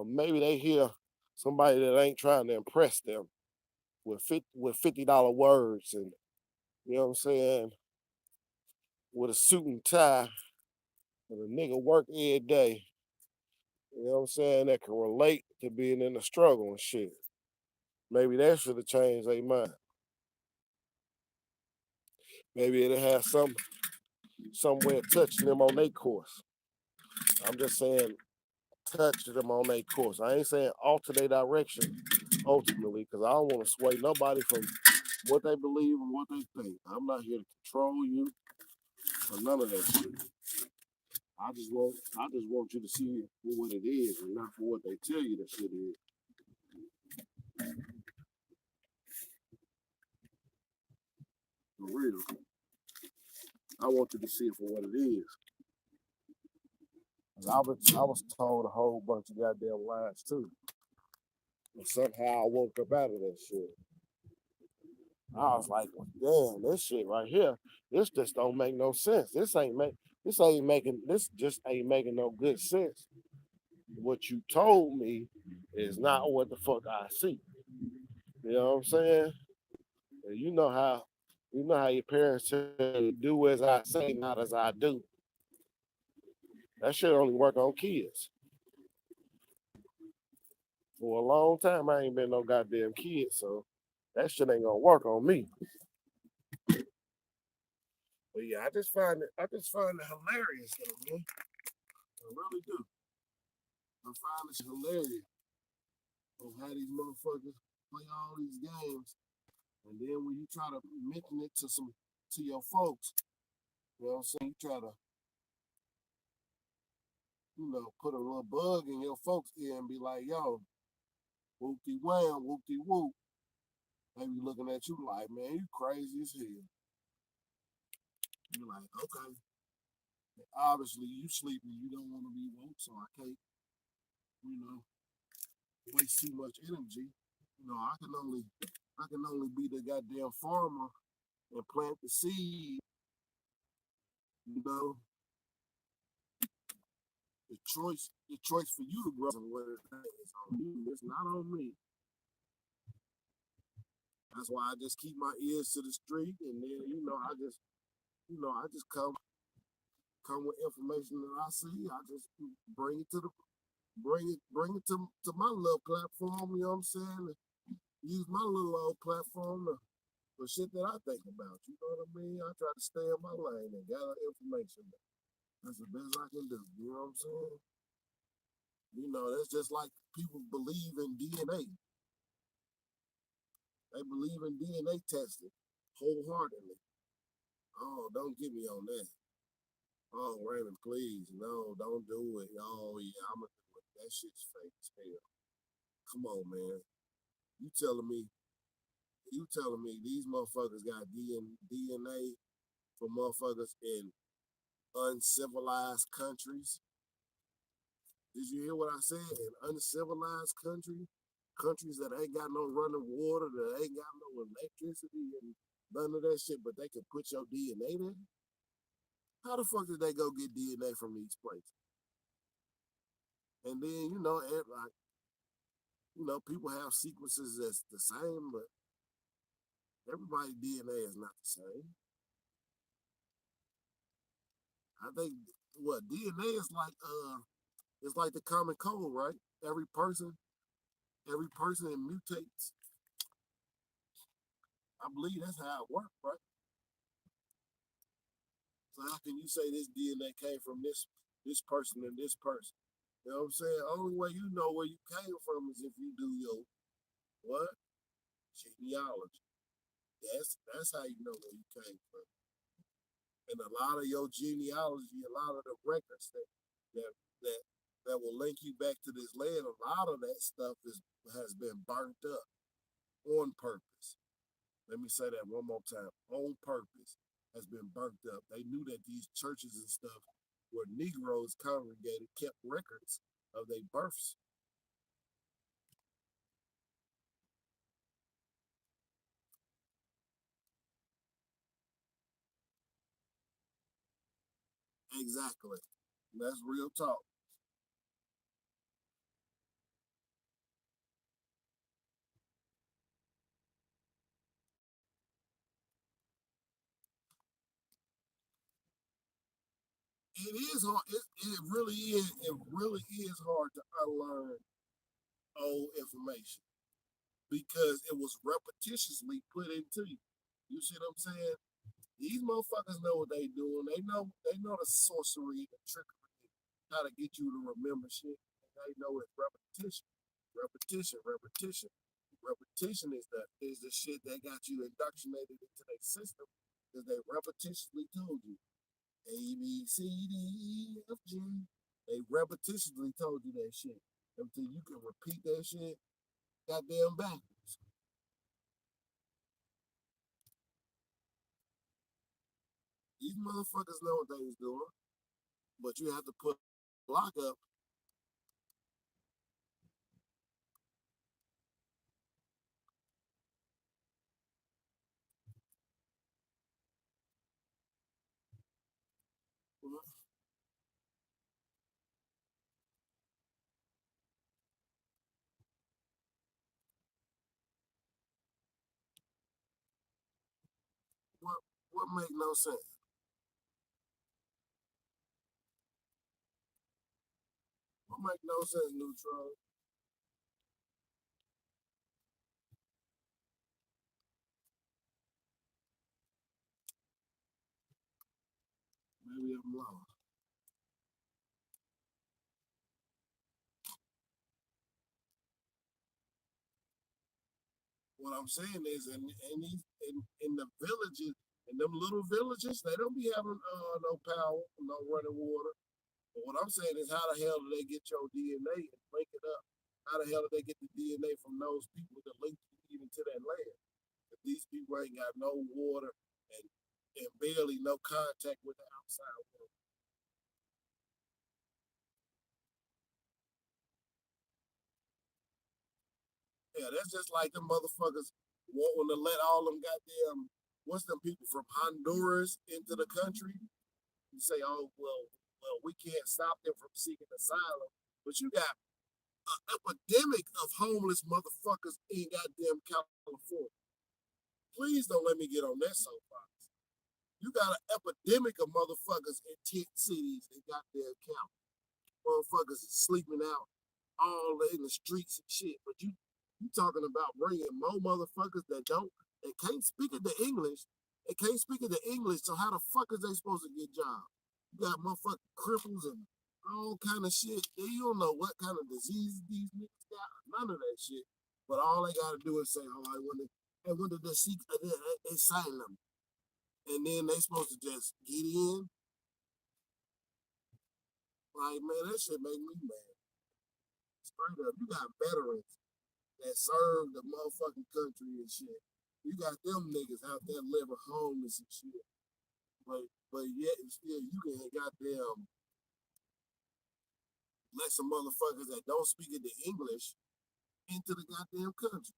Maybe they hear somebody that ain't trying to impress them with $50 words and you know what I'm saying, with a suit and tie and a nigga work every day. You know what I'm saying? That can relate to being in the struggle and shit. Maybe that should have changed their mind. Maybe it'll have some way of touching them on their course. I'm just saying touch them on their course. I ain't saying alter their direction ultimately, because I don't want to sway nobody from what they believe and what they think. I'm not here to control you or none of that shit. I just want you to see it for what it is and not for what they tell you the shit is. For real. I want you to see it for what it is. I was told a whole bunch of goddamn lies too. And somehow I woke up out of that shit. I was like, well, damn, this shit right here, this just don't make no sense. This just ain't making no good sense. What you told me is not what the fuck I see. You know what I'm saying? And you know how your parents tell you do as I say, not as I do. That shit only work on kids. For a long time, I ain't been no goddamn kid, so that shit ain't gonna work on me. But yeah, I just find it hilarious though, man. I really do. I find it hilarious of how these motherfuckers play all these games, and then when you try to mention it to your folks, you know what I'm saying? You try to, put a little bug in your folks' ear and be like, yo, whoopty wham, whoopty whoop. They be looking at you like, man, you crazy as hell. You're like, okay. Obviously, you sleepy, you don't want to be woke, so I can't, you know, waste too much energy. I can only be the goddamn farmer and plant the seed. You know, the choice for you to grow and whether it's on you, it's not on me. That's why I just keep my ears to the street, and then I just come with information that I see. I just bring it to the bring it to my little platform. You know what I'm saying? Use my little old platform for shit that I think about. You know what I mean? I try to stay in my lane and gather information. That's the best I can do. You know what I'm saying? That's just like people believe in DNA. They believe in DNA testing wholeheartedly. Oh, don't get me on that. Oh, Raymond, please. No, don't do it. Oh, yeah, I'm going to do it. That shit's fake as hell. Come on, man. You telling me, you telling me these motherfuckers got DNA for motherfuckers in uncivilized countries? Did you hear what I said? In uncivilized countries that ain't got no running water, that ain't got no electricity and none of that shit, but they can put your DNA there? How the fuck did they go get DNA from these places? And then, people have sequences that's the same, but everybody's DNA is not the same. I think what DNA is like it's like the common cold, right? Every person it mutates. I believe that's how it works, right? So how can you say this DNA came from this person and this person? You know what I'm saying? Only way you know where you came from is if you do your what? Genealogy. That's how you know where you came from. And a lot of your genealogy, a lot of the records that that that will link you back to this land, a lot of that stuff has been burnt up on purpose. Let me say that one more time. On purpose has been burnt up. They knew that these churches and stuff where Negroes congregated kept records of their births. Exactly. That's real talk. It is hard. It really is. It really is hard to unlearn old information because it was repetitiously put into you. You see what I'm saying? These motherfuckers know what they doing. They know the sorcery, the trickery, how to get you to remember shit. They know it's repetition, repetition, repetition. Repetition is the shit that got you indoctrinated into their system because they repetitiously told you A B C D E F G. They repetitiously told you that shit until you can repeat that shit goddamn backwards. These motherfuckers know what they was doing, but you have to put lock up. What what make no sense? What make no sense, neutral? Maybe I'm lost. What I'm saying is, in the villages, in them little villages, they don't be having no power, no running water. But what I'm saying is, how the hell do they get your DNA and link it up? How the hell do they get the DNA from those people to link you even to that land? If these people ain't got no water and barely no contact with the outside world. Yeah, that's just like them motherfuckers wanting to let all them goddamn what's them people from Honduras into the country. You say, oh well, we can't stop them from seeking asylum, but you got an epidemic of homeless motherfuckers in goddamn California. Please don't let me get on that soapbox. You got an epidemic of motherfuckers in tent cities in goddamn Cali. Motherfuckers is sleeping out all in the streets and shit. But you talking about bringing more motherfuckers that can't speak the English. They can't speak the English. So how the fuck is they supposed to get jobs? You got motherfucking cripples and all kind of shit. You don't know what kind of diseases these niggas got. None of that shit. But all they gotta do is say, "Oh, I wanted to seek asylum," and then they supposed to just get in. Like, man, that shit make me mad. Straight up, you got veterans that serve the motherfucking country and shit. You got them niggas out there living homeless and shit. But yet and still you can goddamn let some motherfuckers that don't speak the English into the goddamn country.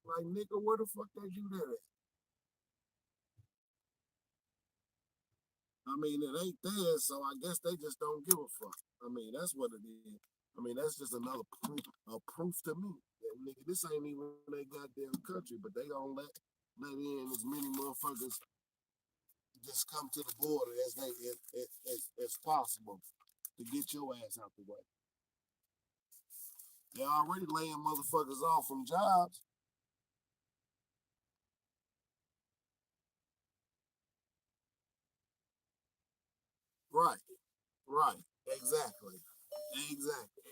Like nigga, where the fuck they do that at? I mean, it ain't there, so I guess they just don't give a fuck. I mean, that's what it is. I mean, that's just another proof to me that nigga, this ain't even their goddamn country, but they gonna let in as many motherfuckers just come to the border as possible to get your ass out the way. They're already laying motherfuckers off from jobs. Right, right, exactly, exactly.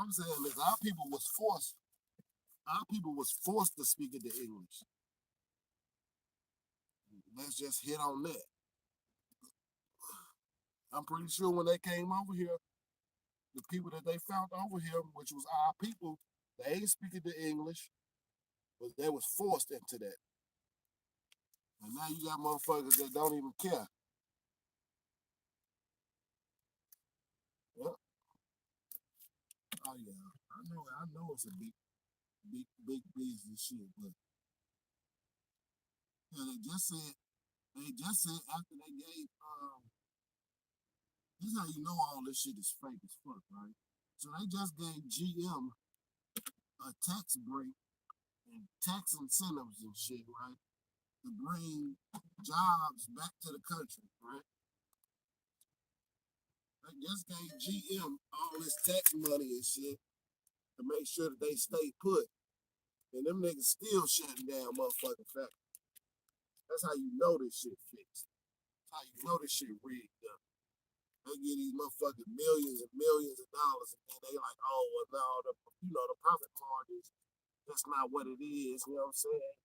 I'm saying is our people was forced. Our people was forced to speak the English. Let's just hit on that. I'm pretty sure when they came over here, the people that they found over here, which was our people, they ain't speaking the English, but they was forced into that. And now you got motherfuckers that don't even care. Yep. Oh yeah, I know it's a big business shit, but yeah, they just said after they gave this is how you know all this shit is fake as fuck, right? So they just gave GM a tax break and tax incentives and shit, right? To bring jobs back to the country, right? They just gave GM all this tax money and shit to make sure that they stay put. And them niggas still shutting down motherfucking factories. That's how you know this shit fixed. That's how you know this shit rigged up. They get these motherfucking millions and millions of dollars, and then they like, oh well, no, the profit margins. That's not what it is. You know what I'm saying?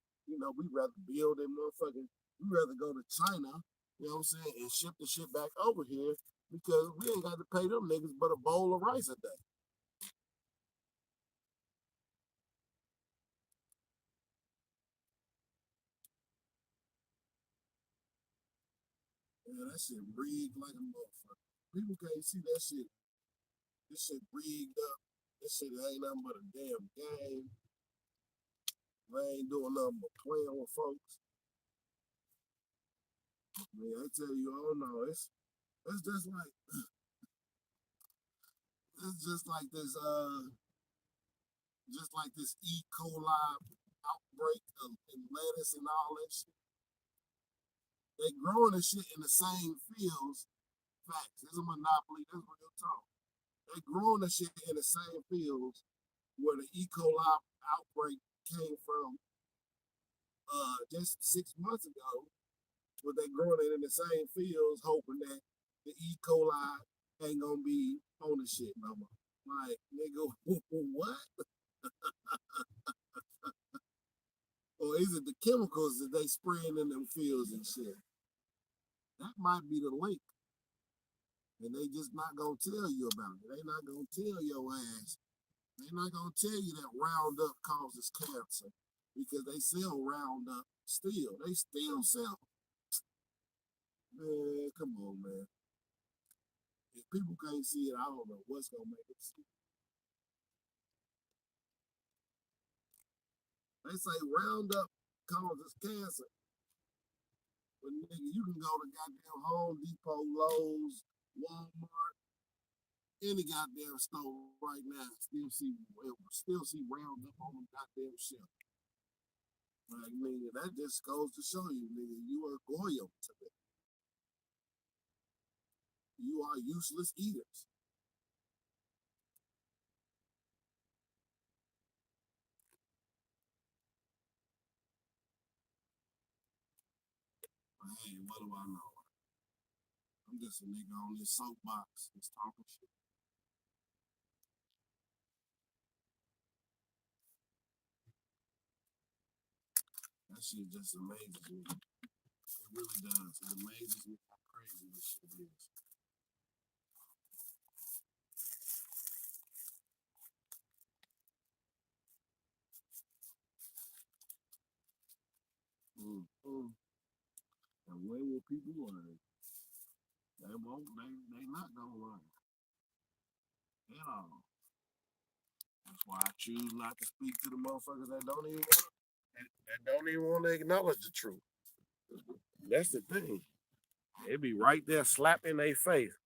We'd rather build in motherfucking. We'd rather go to China. You know what I'm saying, and ship the shit back over here because we ain't got to pay them niggas but a bowl of rice a day. Yeah, that shit rigged like a motherfucker. People can't see that shit. This shit rigged up. This shit ain't nothing but a damn game. They ain't doing nothing but playing with folks. Man, I tell you, oh no, it's just like this E. coli outbreak in lettuce and all that shit. They growing the shit in the same fields. Facts. This is a monopoly. This is real talk. They growing the shit in the same fields where the E. coli outbreak came from just 6 months ago. But they growing it in the same fields, hoping that the E. coli ain't gonna be on the shit no more. Like, nigga, what? Or is it the chemicals that they spraying in them fields and shit? That might be the link. And they just not gonna tell you about it. They not gonna tell your ass. They not gonna tell you that Roundup causes cancer because they sell Roundup still. They still sell. Man, come on, man. If people can't see it, I don't know what's gonna make it see. They say Roundup causes cancer, but nigga, you can go to goddamn Home Depot, Lowe's, Walmart, any goddamn store right now, still see Roundup on them goddamn shelf. Like, nigga, that just goes to show you, nigga, you are loyal to them. You are useless eaters. But hey, what do I know? I'm just a nigga on this soapbox, just talking shit. That shit just amazes me. It really does. It amazes me how crazy this shit is. Mm-hmm. And when will people learn? They won't. They not gonna learn at all. That's why I choose not to speak to the motherfuckers that don't even want to acknowledge the truth. That's the thing. They be right there slapping their face.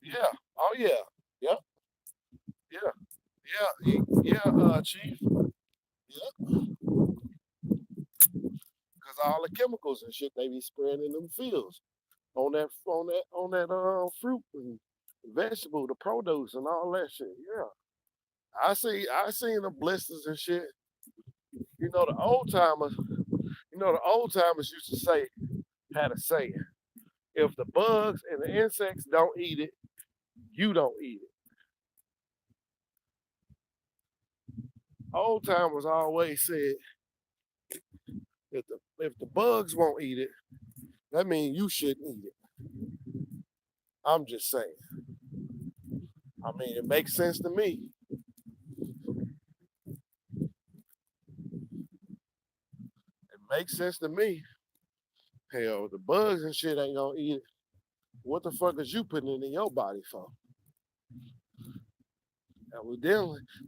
Yeah. Oh yeah. Yep. Yeah. Yeah. Chief. Yeah. Because all the chemicals and shit they be spraying in them fields on that fruit and vegetable, the produce and all that shit. Yeah. I seen the blisters and shit. You know the old timers. You know the old timers used to say, had a saying: if the bugs and the insects don't eat it, you don't eat it. Old timers always said, if the bugs won't eat it, that means you shouldn't eat it. I'm just saying. I mean, it makes sense to me. It makes sense to me. Hell, the bugs and shit ain't gonna eat it. What the fuck is you putting it in your body for?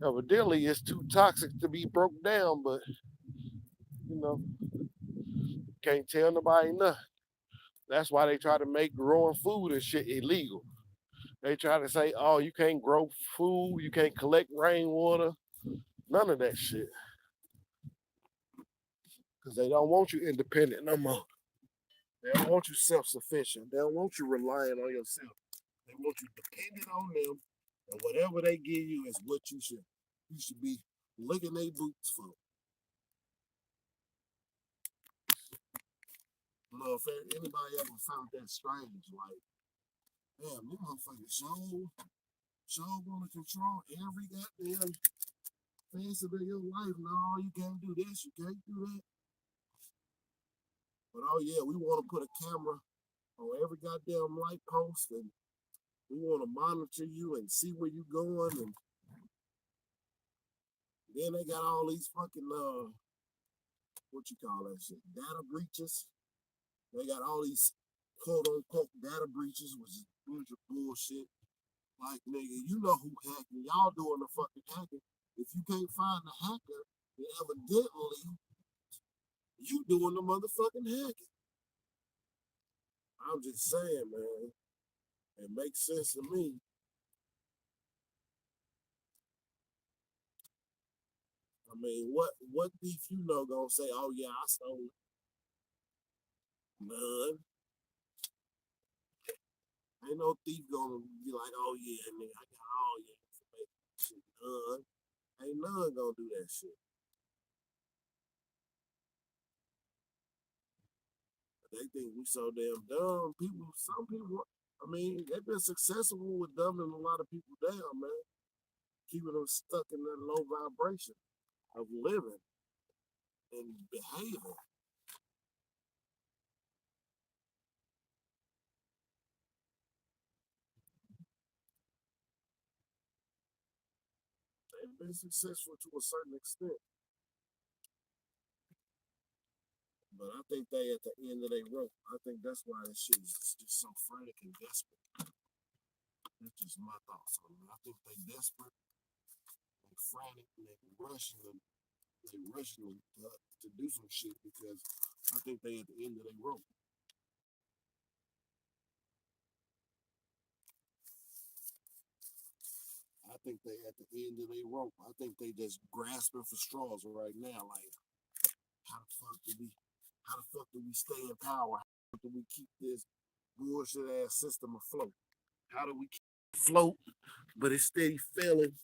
Evidently, it's too toxic to be broke down, but you know, can't tell nobody nothing. That's why they try to make growing food and shit illegal. They try to say, oh, you can't grow food, you can't collect rainwater, none of that shit. Because they don't want you independent no more. They don't want you self-sufficient. They don't want you relying on yourself. They want you dependent on them, and whatever they give you is what you should be licking their boots for. You know, if anybody ever found that strange, like, damn, you motherfuckers so want to control every goddamn facet of your life. No, you can't do this, you can't do that. But oh yeah, we want to put a camera on every goddamn light post, and we want to monitor you and see where you going, and then they got all these fucking what you call that shit, data breaches. They got all these quote unquote data breaches, which is a bunch of bullshit. Like, nigga, you know who hacking. Y'all doing the fucking hacking. If you can't find the hacker, then evidently you doing the motherfucking hacking. I'm just saying, man. It makes sense to me. I mean, what thief you know gonna say, oh yeah, I stole it? None. Ain't no thief gonna be like, oh yeah, nigga, I got all your information. None. Ain't none gonna do that shit. They think we so damn dumb. Some people, I mean, they've been successful with dumbing a lot of people down, man. Keeping them stuck in that low vibration of living and behaving. They've been successful to a certain extent, but I think they at the end of their rope. I think that's why this shit is just so frantic and desperate. That's just my thoughts on it. I think they desperate, they frantic, and they rushing to do some shit because I think they at the end of their rope. I think they at the end of their rope. I think they just grasping for straws right now. Like, how the fuck do we, how the fuck do we stay in power? How do we keep this bullshit ass system afloat? How do we keep it afloat, but it's steady failing,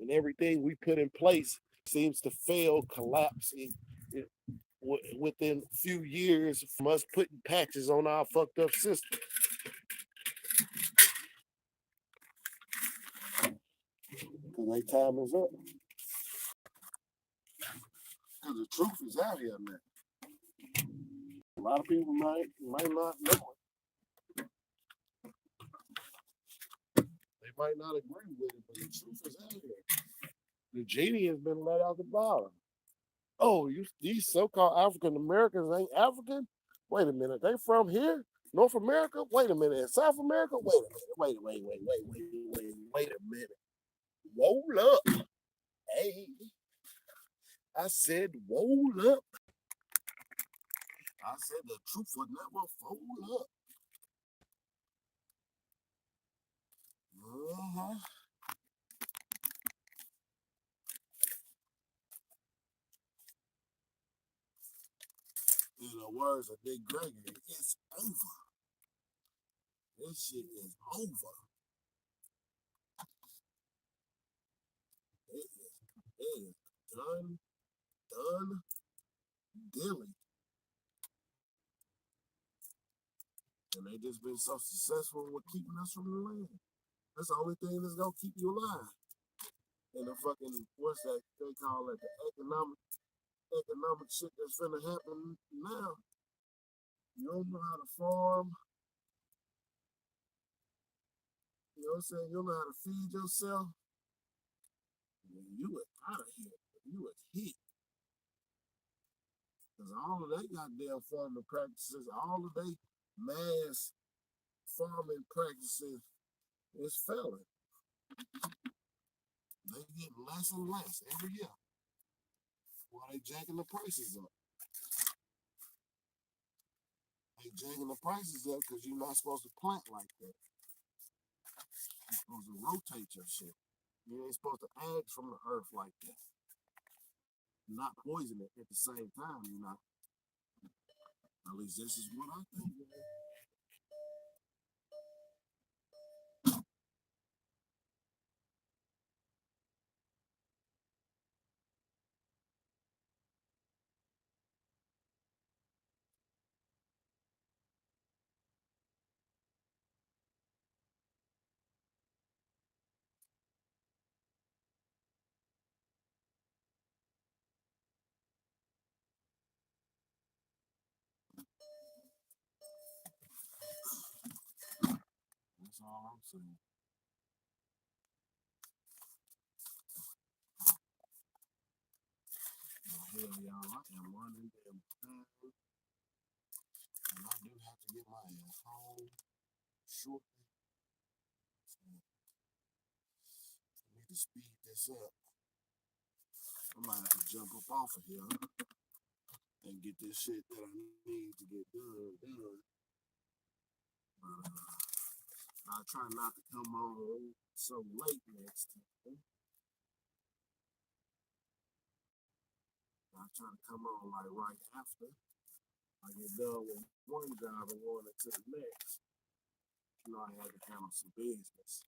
and everything we put in place seems to fail, collapse within a few years from us putting patches on our fucked up system. Because their time is up. Because the truth is out here, man. A lot of people might not know it. They might not agree with it, but the truth is out here. The genie has been let out the bottom. Oh, these so-called African Americans ain't African? Wait a minute, they from here? North America? Wait a minute, in South America? Wait a minute, wait a minute. Roll up. Hey, I said roll up. I said the truth would never fold up. Uh-huh. In the words of Dick Gregory, it's over. This shit is over. It is done, done, daily. And they just been so successful with keeping us from the land. That's the only thing that's gonna keep you alive. And the fucking, what's that they call it, the economic shit that's finna happen now. You don't know how to farm, you know what I'm saying? You don't know how to feed yourself. You was out of here. You was hit. Because all of they goddamn farming practices, all of they mass farming practices is failing. They get less and less every year while they jacking the prices up. They jacking the prices up because you're not supposed to plant like that. You're supposed to rotate your shit. You ain't supposed to add from the earth like that. Not poison it at the same time, you know. At least this is what I think, man. That's all I'm saying. Hell, y'all, I am running damn time, and I do have to get my ass home shortly. So I need to speed this up. I might have to jump up off of here and get this shit that I need to get done. But I try not to come on so late next time. I try to come on like right after I get done with one job and going into the next. You know, I had to handle some business.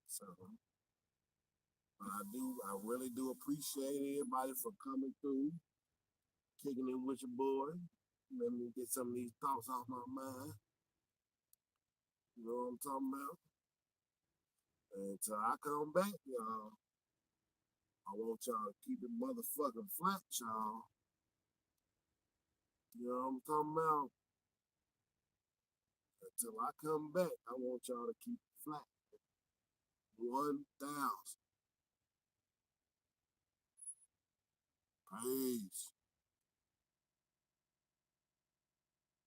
So, but I really do appreciate everybody for coming through, kicking it with your boy. Let me get some of these thoughts off my mind. You know what I'm talking about? And until I come back, y'all, I want y'all to keep it motherfucking flat, y'all. You know what I'm talking about? Until I come back, I want y'all to keep it flat. 1,000. Peace.